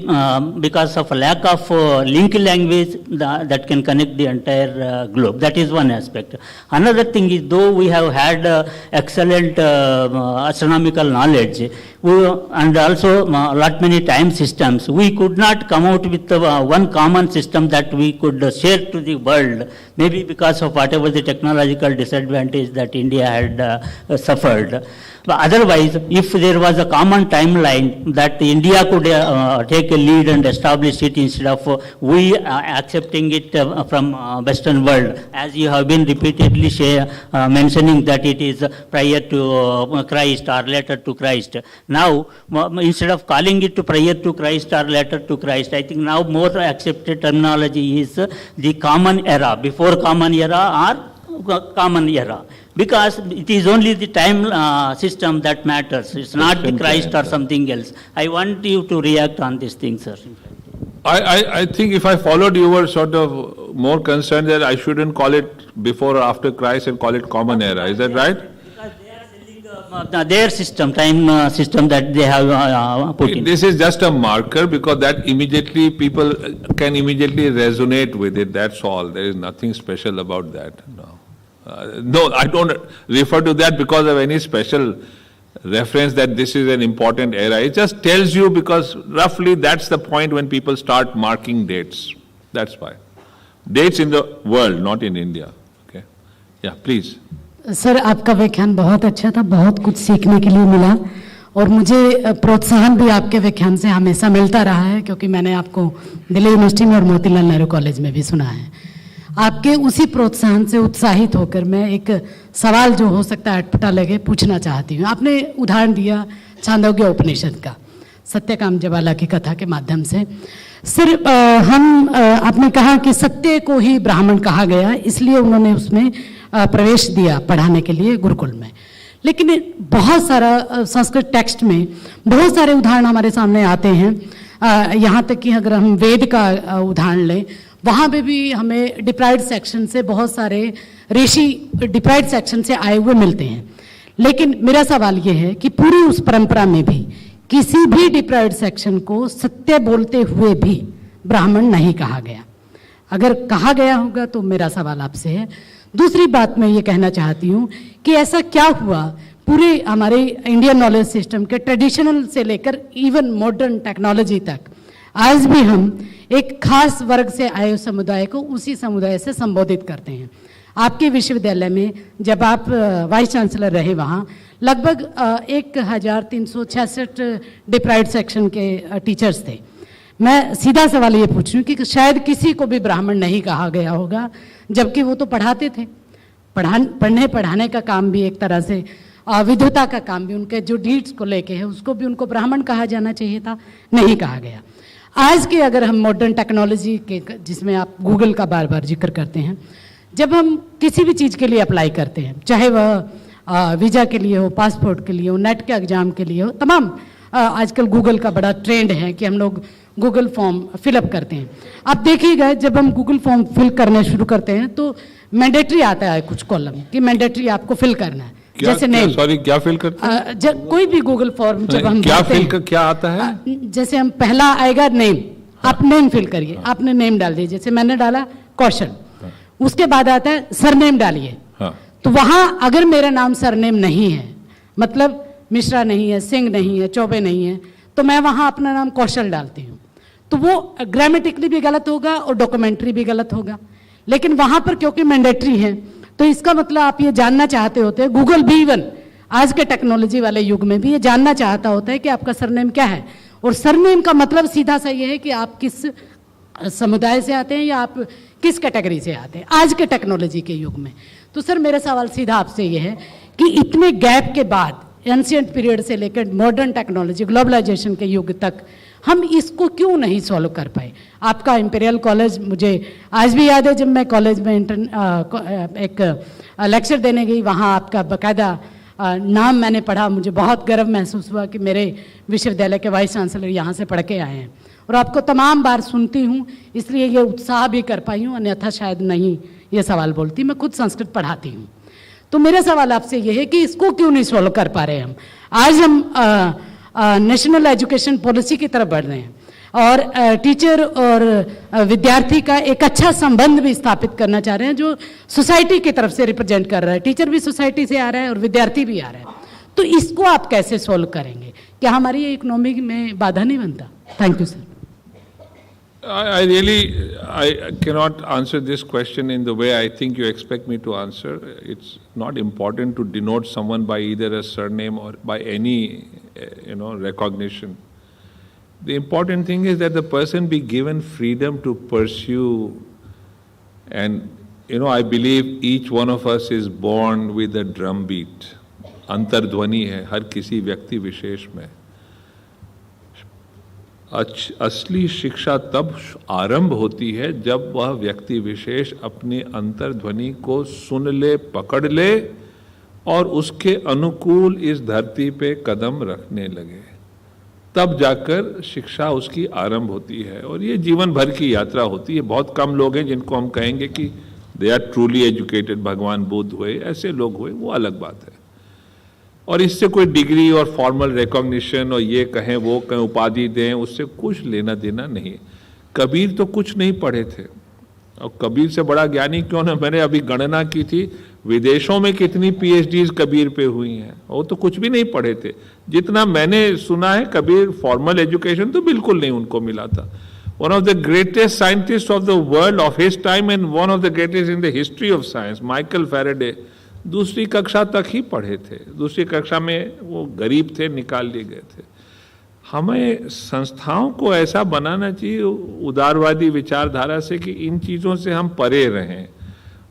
because of a lack of link language that can connect the entire globe. That is one aspect. Another thing is, though we have had excellent astronomical knowledge and also lot many time systems, we could not come out with one common system that we could share to the world, maybe because of whatever the technological disadvantage that India had suffered. But otherwise, if there was a common timeline that India could take a lead and establish it instead of we accepting it from Western world, as you have been repeatedly mentioning that it is prior to Christ or later to Christ. Now, instead of calling it prior to Christ or later to Christ, I think now more accepted terminology is the common era, before common era or common era. Because it is only the time system that matters. It's not the Christ or something else. I want you to react on this thing, sir. I think if I followed, you were sort of more concerned that I shouldn't call it before or after Christ and call it common era. Is that right? Because they are selling their system, time system that they have put in. This is just a marker because that immediately people can immediately resonate with it. That's all. There is nothing special about that. No, I don't refer to that because of any special reference that this is an important era. It just tells you because roughly that's the point when people start marking dates. That's why. Dates in the world, not in India. Okay. Yeah, please. Sir, आपका व्याख्यान बहुत अच्छा था, बहुत कुछ सीखने के लिए मिला और मुझे प्रोत्साहन भी आपके व्याख्यान से हमेशा मिलता रहा है क्योंकि मैंने आपको दिल्ली यूनिवर्सिटी में और मोतीलाल नेहरू कॉलेज में भी सुना है। आपके उसी प्रोत्साहन से उत्साहित होकर मैं एक सवाल जो हो सकता है अटपटा लगे पूछना चाहती हूँ। आपने उदाहरण दिया छांदोग्य उपनिषद का, सत्यकाम जवाला की कथा के माध्यम से। सिर्फ आपने कहा कि सत्य को ही ब्राह्मण कहा गया, इसलिए उन्होंने उसमें प्रवेश दिया पढ़ाने के लिए गुरुकुल में। लेकिन बहुत सारा संस्कृत टेक्स्ट में बहुत सारे उदाहरण हमारे सामने आते हैं। यहाँ तक कि अगर हम वेद का उदाहरण लें, वहाँ पे भी हमें डिप्राइव्ड सेक्शन से बहुत सारे ऋषि डिप्राइव्ड सेक्शन से आए हुए मिलते हैं। लेकिन मेरा सवाल ये है कि पूरी उस परंपरा में भी किसी भी डिप्राइव्ड सेक्शन को सत्य बोलते हुए भी ब्राह्मण नहीं कहा गया। अगर कहा गया होगा तो मेरा सवाल आपसे है। दूसरी बात मैं ये कहना चाहती हूँ कि ऐसा क्या हुआ पूरे हमारे इंडियन नॉलेज सिस्टम के ट्रेडिशनल से लेकर इवन मॉडर्न टेक्नोलॉजी तक आज भी हम एक खास वर्ग से आए समुदाय को उसी समुदाय से संबोधित करते हैं। आपके विश्वविद्यालय में जब आप वाइस चांसलर रहे, वहाँ लगभग 1366 डिप्राइव्ड सेक्शन के टीचर्स थे। मैं सीधा सवाल ये पूछ रही हूँ कि शायद किसी को भी ब्राह्मण नहीं कहा गया होगा, जबकि वो तो पढ़ाते थे। पढ़ने पढ़ाने का काम भी एक तरह से विद्वता का काम भी, उनके जो डीड्स को लेके है उसको भी उनको ब्राह्मण कहा जाना चाहिए था, नहीं कहा गया। आज के अगर हम मॉडर्न टेक्नोलॉजी के, जिसमें आप गूगल का बार बार जिक्र करते हैं, जब हम किसी भी चीज़ के लिए अप्लाई करते हैं, चाहे वह वीज़ा के लिए हो, पासपोर्ट के लिए हो, नेट के एग्ज़ाम के लिए हो, तमाम आजकल गूगल का बड़ा ट्रेंड है कि हम लोग गूगल फॉर्म फिलअप करते हैं। आप देखिएगा जब हम गूगल फॉर्म फिल करने शुरू करते हैं तो मैंडेटरी आता है कुछ कॉलम कि मैंडेटरी आपको फिल करना है। जैसे नेम, सॉरी क्या फिल करते हैं? कोई भी गूगल फॉर्म जब हम क्या फिल कर, क्या आता है? जैसे हम पहला आएगा नेम, आप नेम फिल करिए, आपने नेम डाल दिए, जैसे मैंने डाला कौशल, उसके बाद आता है सरनेम डालिए। तो वहां अगर मेरा नाम सरनेम नहीं है, मतलब मिश्रा नहीं है, सिंह नहीं है, चौबे नहीं है, तो मैं वहां अपना नाम कौशल डालती हूँ, तो वो ग्रामेटिकली भी गलत होगा और डॉक्यूमेंट्री भी गलत होगा। लेकिन वहां पर क्योंकि मैंडेटरी है, तो इसका मतलब आप ये जानना चाहते होते हैं, गूगल भी इवन आज के टेक्नोलॉजी वाले युग में भी ये जानना चाहता होता है कि आपका सरनेम क्या है। और सरनेम का मतलब सीधा सा ये है कि आप किस समुदाय से आते हैं या आप किस कैटेगरी से आते हैं आज के टेक्नोलॉजी के युग में। तो सर मेरा सवाल सीधा आपसे ये है कि इतने गैप के बाद, एंशिएंट पीरियड से लेकर मॉडर्न टेक्नोलॉजी, ग्लोबलाइजेशन के युग तक, हम इसको क्यों नहीं सॉल्व कर पाए? आपका इंपीरियल कॉलेज, मुझे आज भी याद है जब मैं कॉलेज में एक लेक्चर देने गई, वहाँ आपका बाकायदा नाम मैंने पढ़ा, मुझे बहुत गर्व महसूस हुआ कि मेरे विश्वविद्यालय के वाइस चांसलर यहाँ से पढ़ के आए हैं। और आपको तमाम बार सुनती हूँ, इसलिए ये उत्साह भी कर पाई हूँ, अन्यथा शायद नहीं ये सवाल बोलती। मैं खुद संस्कृत पढ़ाती हूँ। तो मेरा सवाल आपसे ये है कि इसको क्यों नहीं सॉल्व कर पा रहे हम? आज हम नेशनल एजुकेशन पॉलिसी की तरफ बढ़ रहे हैं और टीचर और विद्यार्थी का एक अच्छा संबंध भी स्थापित करना चाह रहे हैं, जो सोसाइटी की तरफ से रिप्रेजेंट कर रहा है। टीचर भी सोसाइटी से आ रहा है और विद्यार्थी भी आ रहा है। तो इसको आप कैसे सॉल्व करेंगे? क्या हमारी इकोनॉमी में बाधा नहीं बनता? Thank you sir. I cannot answer this question in the way I think you expect me to answer. It's not important to denote someone by either a surname or by any, recognition. The important thing is that the person be given freedom to pursue, and, I believe each one of us is born with a drum beat. अंतर्ध्वनि है हर किसी व्यक्ति विशेष में. असली शिक्षा तब आरंभ होती है जब वह व्यक्ति विशेष अपनी अंतर्ध्वनि को सुन ले, पकड़ ले और उसके अनुकूल इस धरती पे कदम रखने लगे. तब जाकर शिक्षा उसकी आरंभ होती है और ये जीवन भर की यात्रा होती है. बहुत कम लोग हैं जिनको हम कहेंगे कि दे आर ट्रूली एजुकेटेड. भगवान बुद्ध हुए, ऐसे लोग हुए, वो अलग बात है. और इससे कोई डिग्री और फॉर्मल रिकॉग्निशन और ये कहें वो कहें उपाधि दें, उससे कुछ लेना देना नहीं. कबीर तो कुछ नहीं पढ़े थे और कबीर से बड़ा ज्ञानी क्यों ना. मैंने अभी गणना की थी विदेशों में कितनी पीएचडीज कबीर पे हुई हैं. वो तो कुछ भी नहीं पढ़े थे. जितना मैंने सुना है कबीर फॉर्मल एजुकेशन तो बिल्कुल नहीं उनको मिला था. One of the greatest scientist of the world of his time and one of the greatest in the history of science, Michael Faraday, दूसरी कक्षा तक ही पढ़े थे. दूसरी कक्षा में वो गरीब थे, निकाल लिए गए थे. हमें संस्थाओं को ऐसा बनाना चाहिए उदारवादी विचारधारा से कि इन चीज़ों से हम परे रहें.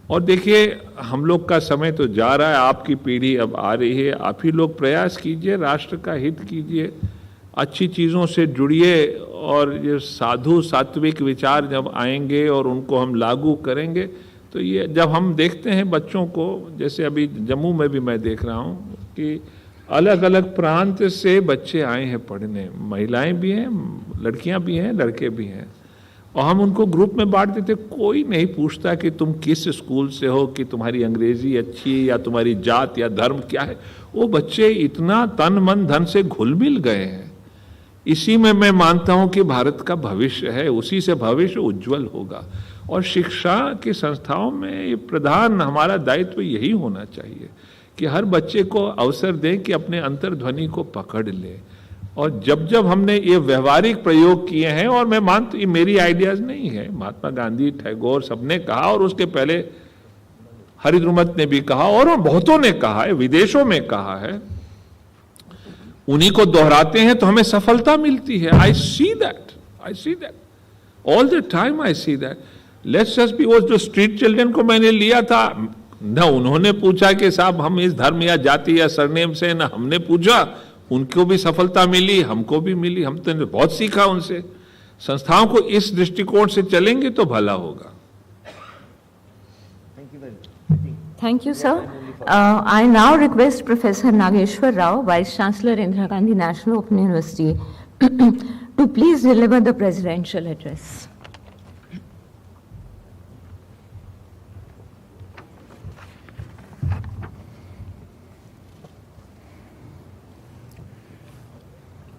और देखिए हम लोग का समय तो जा रहा है, आपकी पीढ़ी अब आ रही है. आप ही लोग प्रयास कीजिए, राष्ट्र का हित कीजिए, अच्छी चीज़ों से जुड़िए और ये साधु सात्विक विचार जब आएंगे और उनको हम लागू करेंगे तो ये जब हम देखते हैं बच्चों को, जैसे अभी जम्मू में भी मैं देख रहा हूँ कि अलग अलग प्रांत से बच्चे आए हैं पढ़ने. महिलाएं भी हैं, लड़कियां भी हैं, लड़के भी हैं. और हम उनको ग्रुप में बांट देते. कोई नहीं पूछता कि तुम किस स्कूल से हो, कि तुम्हारी अंग्रेजी अच्छी है या तुम्हारी जात या धर्म क्या है. वो बच्चे इतना तन मन धन से घुल मिल गए हैं. इसी में मैं मानता हूँ कि भारत का भविष्य है, उसी से भविष्य उज्जवल होगा. और शिक्षा की संस्थाओं में ये प्रधान हमारा दायित्व यही होना चाहिए कि हर बच्चे को अवसर दें कि अपने अंतर्ध्वनि को पकड़ ले. और जब जब हमने ये व्यवहारिक प्रयोग किए हैं, और मैं मानता हूं ये मेरी आइडियाज नहीं है, महात्मा गांधी, टैगोर सबने कहा और उसके पहले हरिद्रुमत ने भी कहा और बहुतों ने कहा है, विदेशों में कहा है. उन्हीं को दोहराते हैं तो हमें सफलता मिलती है. I see that all the time. I see that. Let's just be. वो जो स्ट्रीट चिल्ड्रन को मैंने लिया था, न उन्होंने पूछा कि साहब हम इस धर्म या जाति या सरनेम से, न हमने पूछा. उनको भी सफलता मिली, हमको भी मिली. हम तो बहुत सीखा उनसे. संस्थाओं को इस दृष्टिकोण से चलेंगे तो भला होगा. Thank you, sir. I now request Professor Nageshwar Rao, Vice-Chancellor, Indira Gandhi National Open University, to please deliver the presidential address.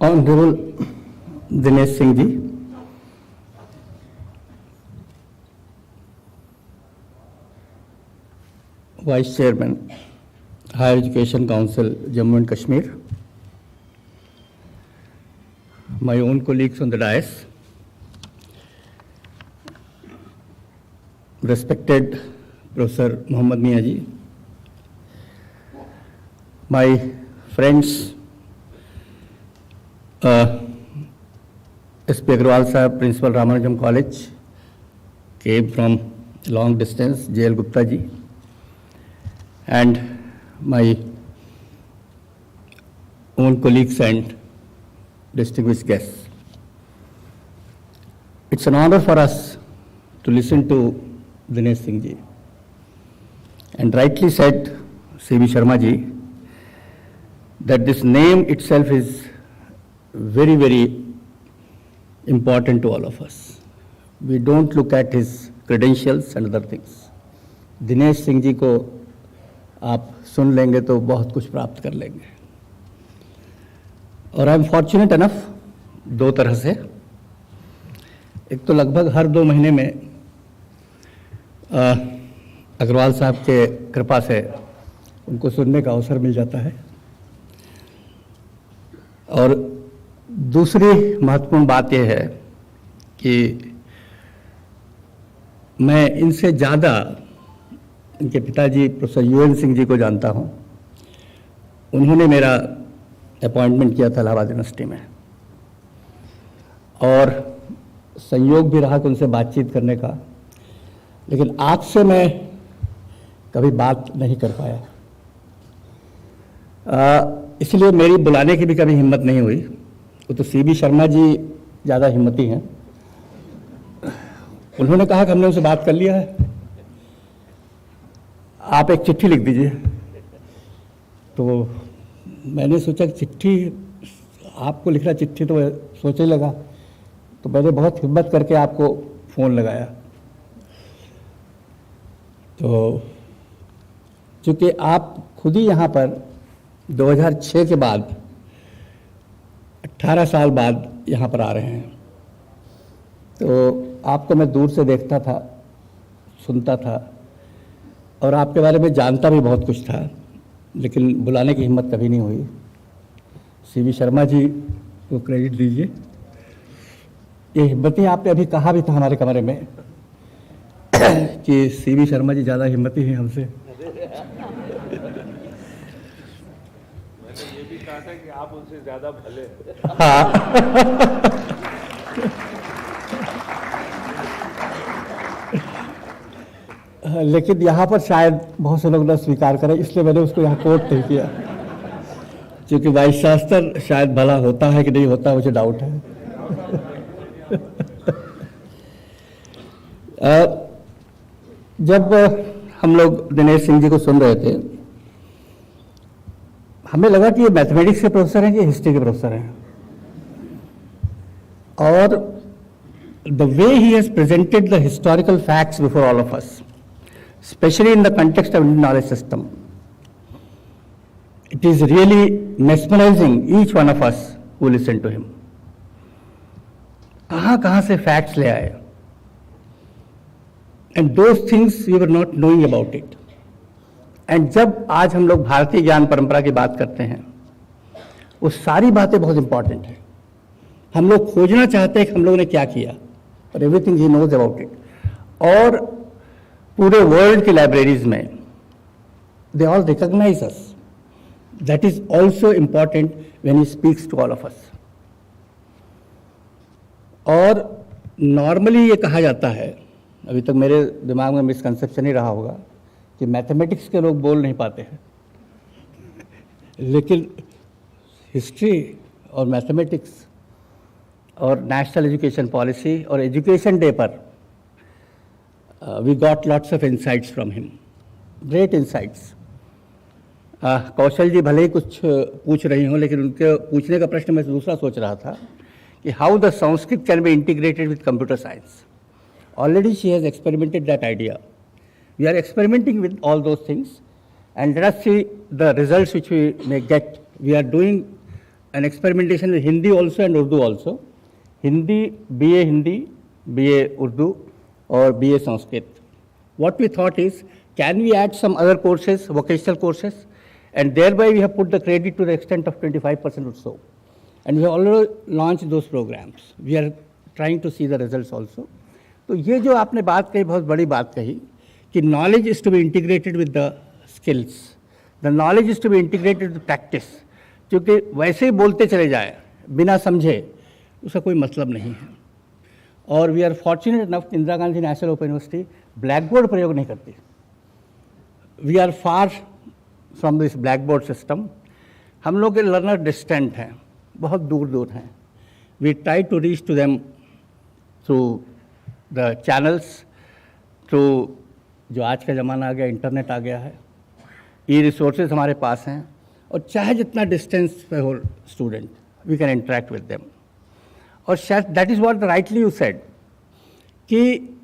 Honorable Dinesh Singh ji, Vice Chairman, Higher Education Council, Jammu and Kashmir, my own colleagues on the dais, respected Professor Muhammad Mia ji, my friends, SP Agrawal Sahab, Principal Ramanujam College, came from long distance, JL Gupta ji, and my own colleagues and distinguished guests. It's an honor for us to listen to Dinesh Singh ji. And rightly said C.V. Sharma ji that this name itself is very, very important to all of us. We don't look at his credentials and other things. Dinesh Singh ji को आप सुन लेंगे तो बहुत कुछ प्राप्त कर लेंगे. और आई एम फॉर्चुनेट इनफ दो तरह से. एक तो लगभग हर 2 महीने में अग्रवाल साहब के कृपा से उनको सुनने का अवसर मिल जाता है. और दूसरी महत्वपूर्ण बात यह है कि मैं इनसे ज़्यादा इनके पिताजी प्रोफेसर UN सिंह जी को जानता हूँ। उन्होंने मेरा अपॉइंटमेंट किया था इलाहाबाद यूनिवर्सिटी में, और संयोग भी रहा कि उनसे बातचीत करने का, लेकिन आज से मैं कभी बात नहीं कर पाया। इसलिए मेरी बुलाने की भी कभी हिम्मत नहीं हुई। वो तो CB शर्मा जी ज़्यादा हिम्मती हैं। उन्होंने कहा कि हमने उनसे बात कर लिया है, आप एक चिट्ठी लिख दीजिए। तो मैंने सोचा कि चिट्ठी आपको लिखना, चिट्ठी तो सोचने लगा, तो मैंने बहुत हिम्मत करके आपको फ़ोन लगाया। तो चूँकि आप खुद ही यहाँ पर 2006 के बाद 18 साल बाद यहाँ पर आ रहे हैं, तो आपको मैं दूर से देखता था, सुनता था, और आपके बारे में जानता भी बहुत कुछ था, लेकिन बुलाने की हिम्मत कभी नहीं हुई। CB शर्मा जी को क्रेडिट दीजिए। ये हिम्मती आपने अभी कहा भी था हमारे कमरे में कि CB शर्मा जी ज़्यादा हिम्मती हैं हमसे। मैंने ये भी कहा था कि आप उनसे ज़्यादा भले हैं। हाँ। लेकिन यहाँ पर शायद बहुत से लोग न स्वीकार करें, इसलिए मैंने उसको यहाँ कोट नहीं किया, क्योंकि वाइस चांसलर शायद भला होता है कि नहीं होता, मुझे डाउट है। जब हम लोग दिनेश सिंह जी को सुन रहे थे, हमें लगा कि ये मैथमेटिक्स के प्रोफेसर हैं कि हिस्ट्री के प्रोफेसर हैं, और the way he has presented the historical facts before all of us, especially in the context of Indian knowledge system, it is really mesmerizing each one of us who listen to him. कहाँ से facts ले आए, and those things we were not knowing about it. And जब आज हम लोग भारतीय ज्ञान परंपरा की बात करते हैं, वो सारी बातें बहुत इंपॉर्टेंट है। हम लोग खोजना चाहते हैं कि हम लोगों ने क्या किया, और everything he knows about it. और पूरे वर्ल्ड की लाइब्रेरीज में they all recognise us. That is also important when he speaks to all of us. और नॉर्मली ये कहा जाता है, अभी तक मेरे दिमाग में मिसकंसेप्शन ही रहा होगा, कि मैथमेटिक्स के लोग बोल नहीं पाते हैं, लेकिन हिस्ट्री और मैथमेटिक्स और नेशनल एजुकेशन पॉलिसी और एजुकेशन डे पर we got lots of insights from him, great insights. Kaushal ji भले ही कुछ पूछ रही हों, लेकिन उनके पूछने का प्रश्न मैं दूसरा सोच रहा था कि how the Sanskrit can be integrated with computer science. Already she has experimented that idea. We are experimenting with all those things, and let us see the results which we may get. We are doing an experimentation with Hindi also and Urdu also. Hindi, BA Urdu or BA Sanskrit. What we thought is, can we add some other courses, vocational courses, and thereby we have put the credit to the extent of 25% or so. And we have already launched those programs. We are trying to see the results also. तो ये जो आपने बात कही, बहुत बड़ी बात कही कि knowledge is to be integrated with the skills. The knowledge is to be integrated with practice. क्योंकि वैसे ही बोलते चले जाए बिना समझे, उसका कोई मतलब नहीं है। और we are fortunate enough, Indira Gandhi national open University blackboard प्रयोग नहीं करती। We are far from this blackboard system. हम लोग के लर्नर डिस्टेंट हैं, बहुत दूर दूर हैं। We try to reach to them through the channels, through जो आज का ज़माना आ गया, इंटरनेट आ गया है, ई रिसोर्सेज हमारे पास हैं, और चाहे जितना डिस्टेंस पे हो student, we can interact with them. और शायद that is what rightly you said कि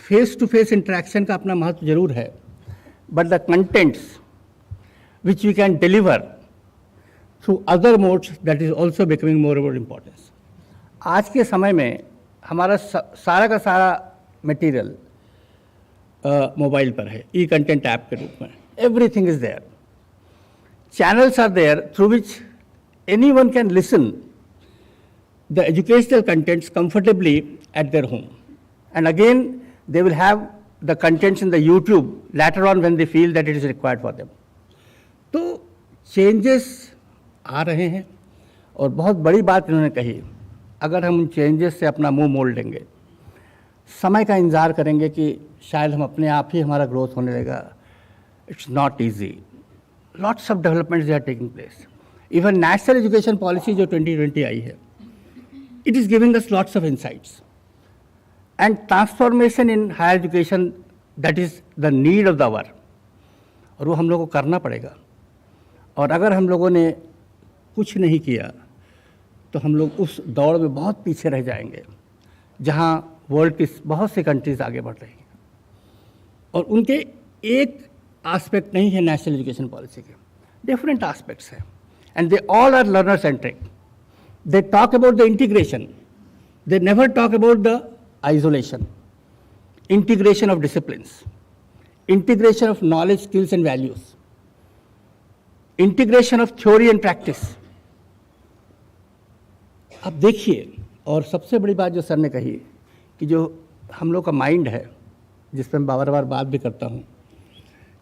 फेस टू फेस इंटरेक्शन का अपना महत्व जरूर है, but the contents which we can deliver through other modes, that is also becoming more more importance. आज के समय में हमारा सारा का सारा मटीरियल मोबाइल पर है, ई कंटेंट ऐप के रूप में। Everything is there, channels are there through which anyone can listen the educational contents comfortably at their home. And again, they will have the contents in the YouTube later on when they feel that it is required for them. तो changes आ रहे हैं और बहुत बड़ी बात इन्होंने कही, अगर हम उन चेंजेस से अपना मुंह मोड़ लेंगे, समय का इंतजार करेंगे कि शायद हम अपने आप ही हमारा ग्रोथ होने लगेगा, it's not easy. Lots of developments are taking place. Even national education policy जो 2020 आई है, it is giving us lots of insights. And transformation in higher education, that is the need of the hour. और वो हम लोगों को करना पड़ेगा. और अगर हम लोगों ने कुछ नहीं किया तो हम लोग उस दौड़ में बहुत पीछे रह जाएंगे जहाँ वर्ल्ड की बहुत सी कंट्रीज आगे बढ़ रही हैं. और उनके एक एस्पेक्ट नहीं है नेशनल एजुकेशन पॉलिसी के, डिफरेंट एस्पेक्ट्स हैं. And they all are learner centric. They talk about the integration. They never talk about the isolation. Integration of disciplines. Integration of knowledge, skills and values. Integration of theory and practice. अब देखिए, और सबसे बड़ी बात जो sir ने कही कि जो हम लोग का माइंड है, जिस पर मैं बार बार बात भी करता हूँ,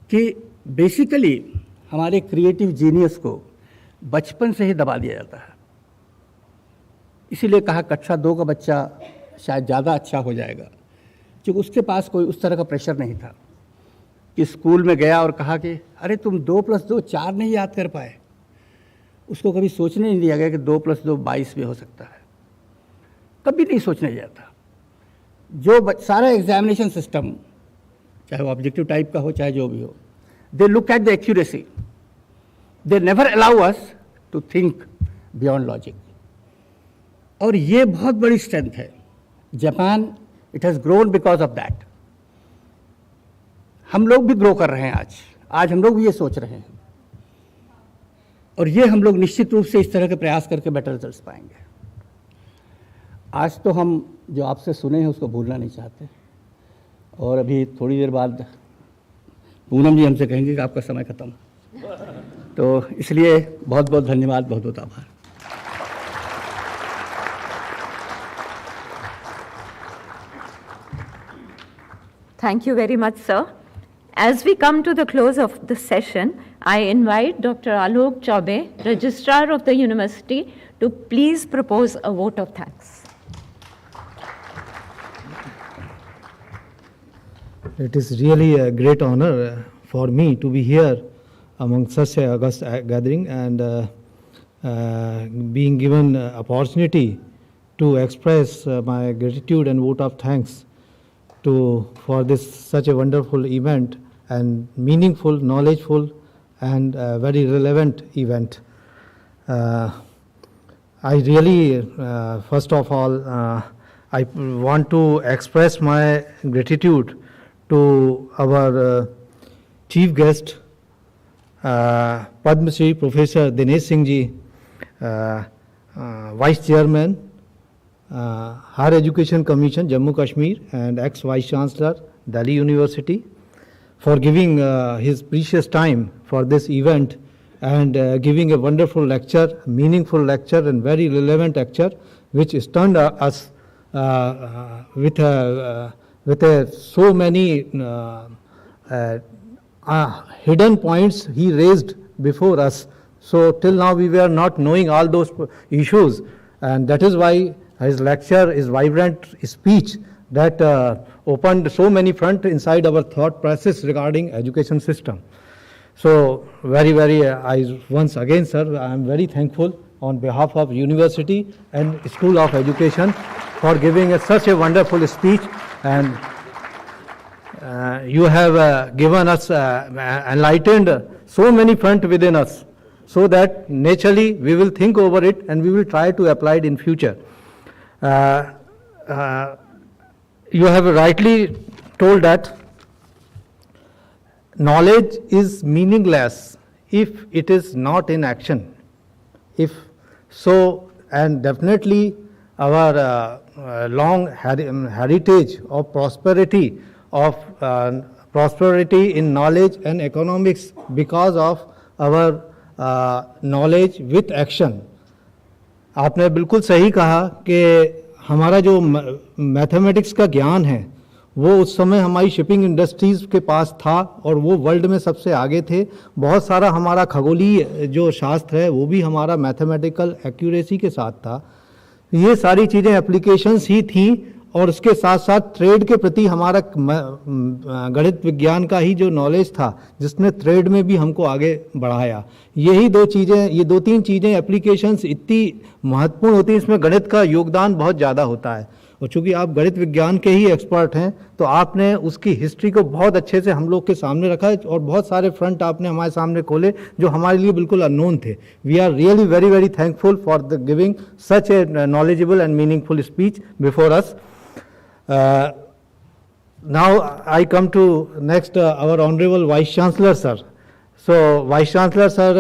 कि बेसिकली हमारे क्रिएटिव जीनियस को बचपन से ही दबा दिया जाता है. इसीलिए कहा कक्षा 2 का बच्चा शायद ज़्यादा अच्छा हो जाएगा, क्योंकि उसके पास कोई उस तरह का प्रेशर नहीं था कि स्कूल में गया और कहा कि अरे तुम 2 + 2 4 नहीं याद कर पाए. उसको कभी सोचने नहीं दिया गया कि 2 + 2 22 भी हो सकता है. कभी नहीं सोचने दिया था. जो सारा एग्जामिनेशन सिस्टम, चाहे वो ऑब्जेक्टिव टाइप का हो चाहे जो भी हो, they look at the accuracy. They never allow us to think beyond logic. और ये बहुत बड़ी स्ट्रेंथ है. Japan, it has grown because of that. हम लोग भी ग्रो कर रहे हैं आज हम लोग भी ये सोच रहे हैं, और ये हम लोग निश्चित रूप से इस तरह के प्रयास करके बेटर रिजल्ट्स पाएंगे. आज तो हम जो आपसे सुने हैं उसको भूलना नहीं चाहते, और अभी थोड़ी देर बाद पूनम जी हमसे कहेंगे कि आपका समय खत्म. तो इसलिए बहुत बहुत धन्यवाद, बहुत बहुत आभार. Thank you very much, sir. As we come to the close of the session, I invite Dr. Alok Chaube, Registrar of the University, to please propose a vote of thanks. It is really a great honor for me to be here among such a august gathering, and being given opportunity to express my gratitude and vote of thanks for this such a wonderful event and meaningful, knowledgeful and very relevant event. I really, first of all, I want to express my gratitude to our chief guest, Padma Shri Professor Dinesh Singh ji, Vice Chairman, Higher Education Commission, Jammu Kashmir, and ex-Vice-Chancellor, Delhi University, for giving his precious time for this event and giving a wonderful lecture, meaningful lecture and very relevant lecture, which stunned us with so many hidden points he raised before us. So till now we were not knowing all those issues, and that is why his lecture, his vibrant speech that opened so many fronts inside our thought process regarding education system. So I once again, sir, I am very thankful on behalf of University and School of Education for giving us such a wonderful speech, and you have given us, enlightened so many fronts within us, so that naturally we will think over it and we will try to apply it in future. You have rightly told that knowledge is meaningless if it is not in action. If so, and definitely our long heritage of prosperity in knowledge and economics because of our knowledge with action. आपने बिल्कुल सही कहा कि हमारा जो mathematics का ज्ञान है वो उस समय हमारी शिपिंग इंडस्ट्रीज़ के पास था और वो वर्ल्ड में सबसे आगे थे। बहुत सारा हमारा खगोलीय जो शास्त्र है वो भी हमारा मैथमेटिकल एक्यूरेसी के साथ था। ये सारी चीज़ें एप्लीकेशंस ही थी और उसके साथ साथ ट्रेड के प्रति हमारा गणित विज्ञान का ही जो नॉलेज था जिसने ट्रेड में भी हमको आगे बढ़ाया। यही दो चीज़ें, ये दो तीन चीज़ें एप्लीकेशंस इतनी महत्वपूर्ण होती हैं, इसमें गणित का योगदान बहुत ज़्यादा होता है। और चूंकि आप गणित विज्ञान के ही एक्सपर्ट हैं तो आपने उसकी हिस्ट्री को बहुत अच्छे से हम लोग के सामने रखा है और बहुत सारे फ्रंट आपने हमारे सामने खोले जो हमारे लिए बिल्कुल अननोन थे। We are really very very thankful for the giving such a knowledgeable and meaningful speech before us. Now I come to next our honorable Vice Chancellor sir. So Vice Chancellor sir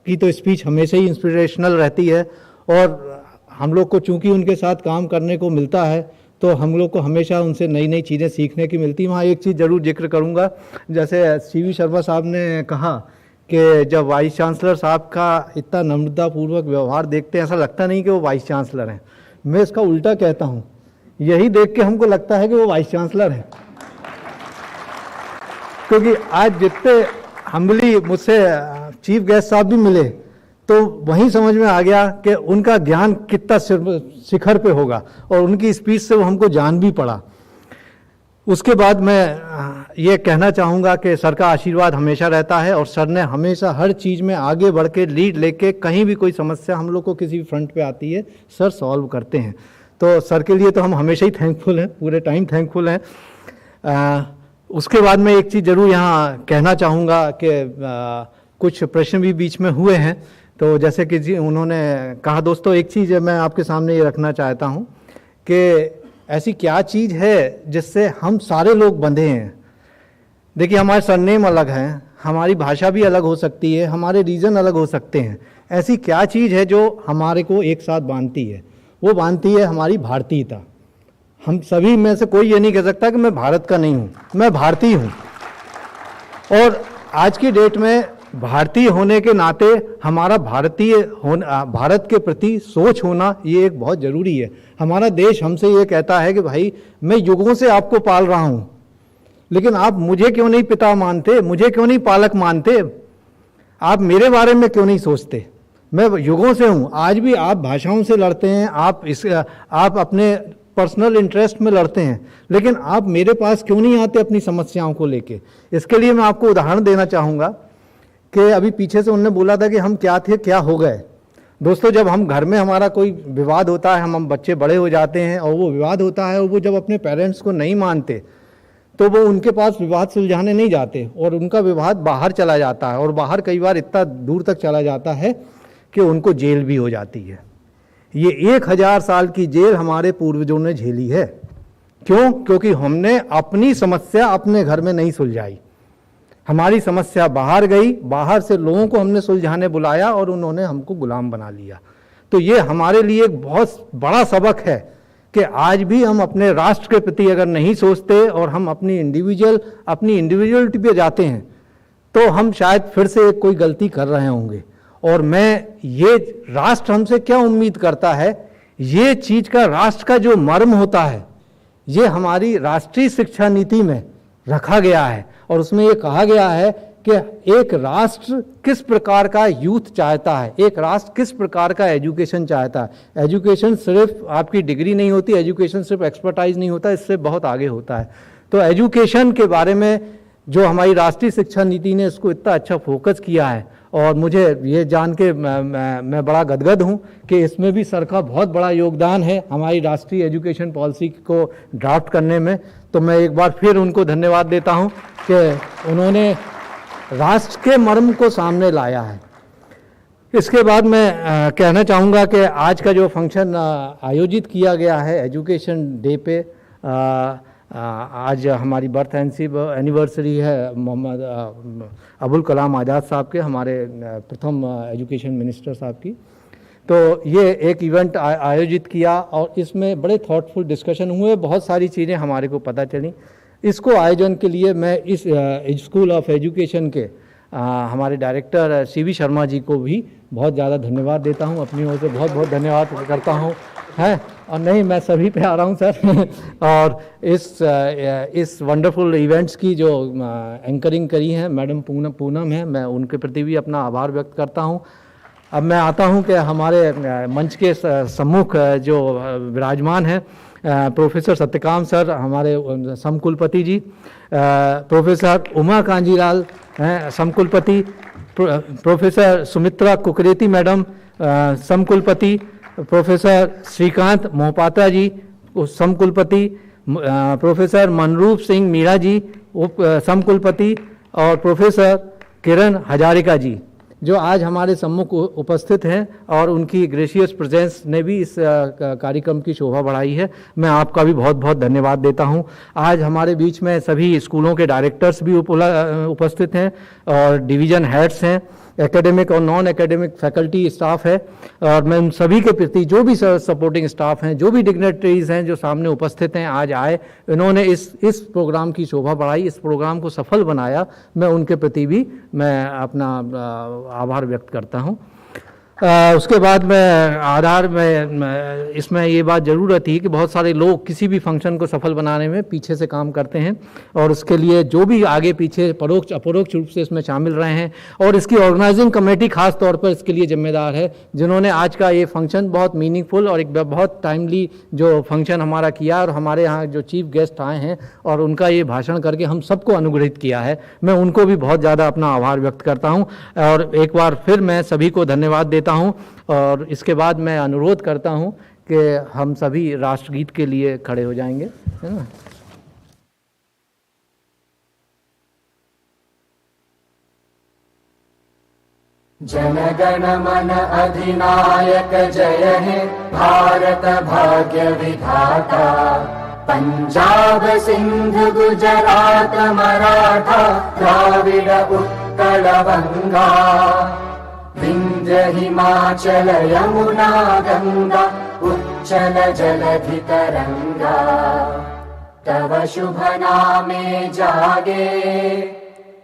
की तो speech हमेशा ही inspirational रहती है और हम लोग को चूंकि उनके साथ काम करने को मिलता है तो हम लोग को हमेशा उनसे नई नई चीज़ें सीखने की मिलती हैं। वहाँ एक चीज़ ज़रूर जिक्र करूँगा, जैसे CV शर्मा साहब ने कहा कि जब वाइस चांसलर साहब का इतना नम्रतापूर्वक व्यवहार देखते हैं ऐसा लगता नहीं कि वो वाइस चांसलर हैं। मैं इसका उल्टा कहता हूँ, यही देख के हमको लगता है कि वो वाइस चांसलर हैं, क्योंकि आज जितने हम्बली मुझसे चीफ गेस्ट साहब भी मिले तो वहीं समझ में आ गया कि उनका ज्ञान कितना शिखर पे होगा और उनकी स्पीच से वो हमको जान भी पड़ा। उसके बाद मैं ये कहना चाहूँगा कि सर का आशीर्वाद हमेशा रहता है और सर ने हमेशा हर चीज़ में आगे बढ़ के लीड लेके कहीं भी कोई समस्या हम लोग को किसी भी फ्रंट पे आती है सर सॉल्व करते हैं। तो सर के लिए तो हम हमेशा ही थैंकफुल हैं, पूरे टाइम थैंकफुल हैं। उसके बाद मैं एक चीज़ ज़रूर यहाँ कहना चाहूँगा कि कुछ प्रश्न भी बीच में हुए हैं, तो जैसे कि जी उन्होंने कहा, दोस्तों एक चीज़ मैं आपके सामने ये रखना चाहता हूँ कि ऐसी क्या चीज़ है जिससे हम सारे लोग बंधे हैं। देखिए हमारे सरनेम अलग हैं, हमारी भाषा भी अलग हो सकती है, हमारे रीजन अलग हो सकते हैं, ऐसी क्या चीज़ है जो हमारे को एक साथ बांधती है? वो बांधती है हमारी भारतीयता। हम सभी में से कोई ये नहीं कह सकता कि मैं भारत का नहीं हूँ, मैं भारतीय हूँ। और आज की डेट में भारतीय होने के नाते हमारा भारत के प्रति सोच होना ये एक बहुत ज़रूरी है। हमारा देश हमसे ये कहता है कि भाई मैं युगों से आपको पाल रहा हूँ, लेकिन आप मुझे क्यों नहीं पिता मानते, मुझे क्यों नहीं पालक मानते, आप मेरे बारे में क्यों नहीं सोचते? मैं युगों से हूँ, आज भी आप भाषाओं से लड़ते हैं, आप अपने पर्सनल इंटरेस्ट में लड़ते हैं, लेकिन आप मेरे पास क्यों नहीं आते अपनी समस्याओं को लेके? इसके लिए मैं आपको उदाहरण देना चाहूँगा कि अभी पीछे से उन्होंने बोला था कि हम क्या थे क्या हो गए। दोस्तों जब हम घर में हमारा कोई विवाद होता है, हम बच्चे बड़े हो जाते हैं और वो विवाद होता है और वो जब अपने पेरेंट्स को नहीं मानते तो वो उनके पास विवाद सुलझाने नहीं जाते और उनका विवाद बाहर चला जाता है और बाहर कई बार इतना दूर तक चला जाता है कि उनको जेल भी हो जाती है। ये 1000 साल की जेल हमारे पूर्वजों ने झेली है। क्यों? क्योंकि हमने अपनी समस्या अपने घर में नहीं सुलझाई, हमारी समस्या बाहर गई, बाहर से लोगों को हमने सुलझाने बुलाया और उन्होंने हमको गुलाम बना लिया। तो ये हमारे लिए एक बहुत बड़ा सबक है कि आज भी हम अपने राष्ट्र के प्रति अगर नहीं सोचते और हम अपनी इंडिविजुअलिटी पे जाते हैं तो हम शायद फिर से कोई गलती कर रहे होंगे। और मैं ये राष्ट्र हमसे क्या उम्मीद करता है, ये चीज का राष्ट्र का जो मर्म होता है ये हमारी राष्ट्रीय शिक्षा नीति में रखा गया है और उसमें ये कहा गया है कि एक राष्ट्र किस प्रकार का यूथ चाहता है, एक राष्ट्र किस प्रकार का एजुकेशन चाहता है। एजुकेशन सिर्फ आपकी डिग्री नहीं होती, एजुकेशन सिर्फ एक्सपर्टाइज नहीं होता, इससे बहुत आगे होता है। तो एजुकेशन के बारे में जो हमारी राष्ट्रीय शिक्षा नीति ने इसको इतना अच्छा फोकस किया है और मुझे ये जान के मैं बड़ा गदगद हूँ कि इसमें भी सर का बहुत बड़ा योगदान है हमारी राष्ट्रीय एजुकेशन पॉलिसी को ड्राफ्ट करने में। तो मैं एक बार फिर उनको धन्यवाद देता हूँ कि उन्होंने राष्ट्र के मर्म को सामने लाया है। इसके बाद मैं कहना चाहूँगा कि आज का जो फंक्शन आयोजित किया गया है एजुकेशन डे पे, आज हमारी बर्थ एनिवर्सरी है मोहम्मद अबुल कलाम आज़ाद साहब के, हमारे प्रथम एजुकेशन मिनिस्टर साहब की। तो ये एक इवेंट आयोजित किया और इसमें बड़े थॉटफुल डिस्कशन हुए, बहुत सारी चीज़ें हमारे को पता चली। इसको आयोजन के लिए मैं इस स्कूल ऑफ एजुकेशन के हमारे डायरेक्टर CV शर्मा जी को भी बहुत ज़्यादा धन्यवाद देता हूँ, अपनी ओर से बहुत बहुत धन्यवाद करता हूँ। हैं और नहीं, मैं सभी पे आ रहा हूँ सर। और इस वंडरफुल इवेंट्स की जो एंकरिंग करी है मैडम पूनम है, मैं उनके प्रति भी अपना आभार व्यक्त करता हूँ। अब मैं आता हूँ कि हमारे मंच के सम्मुख जो विराजमान हैं प्रोफेसर सत्यकाम सर, हमारे समकुलपति जी, प्रोफेसर उमा कांजीलाल हैं समकुलपति, प्रोफेसर सुमित्रा कुकरेती मैडम समकुलपति, प्रोफेसर श्रीकांत मोहपात्रा जी समकुलपति, प्रोफेसर मनरूप सिंह मीणा जी उप समकुलपति, और प्रोफेसर किरण हजारिका जी जो आज हमारे सम्मुख उपस्थित हैं, और उनकी ग्रेशियस प्रेजेंस ने भी इस कार्यक्रम की शोभा बढ़ाई है। मैं आपका भी बहुत बहुत धन्यवाद देता हूं। आज हमारे बीच में सभी स्कूलों के डायरेक्टर्स भी उपस्थित हैं, और डिवीज़न हेड्स हैं, एकेडमिक और नॉन एकेडमिक फैकल्टी स्टाफ है, और मैं उन सभी के प्रति जो भी सपोर्टिंग स्टाफ हैं, जो भी डिग्नेटरीज हैं जो सामने उपस्थित हैं, आज आए, इन्होंने इस प्रोग्राम की शोभा बढ़ाई, इस प्रोग्राम को सफल बनाया, मैं उनके प्रति भी मैं अपना आभार व्यक्त करता हूं। उसके बाद में इसमें ये बात ज़रूर थी कि बहुत सारे लोग किसी भी फंक्शन को सफल बनाने में पीछे से काम करते हैं, और उसके लिए जो भी आगे पीछे परोक्ष अपरोक्ष रूप से इसमें शामिल रहे हैं, और इसकी ऑर्गेनाइजिंग कमेटी खास तौर पर इसके लिए जिम्मेदार है, जिन्होंने आज का ये फंक्शन बहुत मीनिंगफुल और एक बहुत टाइमली जो फंक्शन हमारा किया, और हमारे यहाँ जो चीफ गेस्ट आए हैं और उनका ये भाषण करके हम सबको अनुग्रहित किया है, मैं उनको भी बहुत ज़्यादा अपना आभार व्यक्त करता हूँ। और एक बार फिर मैं सभी को धन्यवाद देता हूं, और इसके बाद मैं अनुरोध करता हूं कि हम सभी राष्ट्रगीत के लिए खड़े हो जाएंगे, है ना। जन गण मन अधिनायक जय हे भारत भाग्य विधाता, पंजाब सिंध गुजरात मराठा द्राविड उत्कल बंगा, विंध्य हिमाचल यमुना गंगा उच्चल जलधि तरंगा, तव शुभ नामे जागे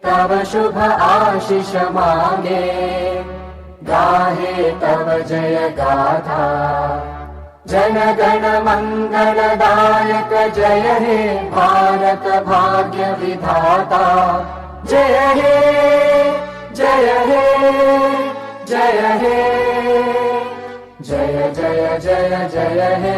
तव शुभ आशीष मांगे, गाहे तव जय गाथा, जन गण मंगलदायक जय हे भारत भाग्य विधाता, जय हे जय हे जय हे जय जय जय जय हे।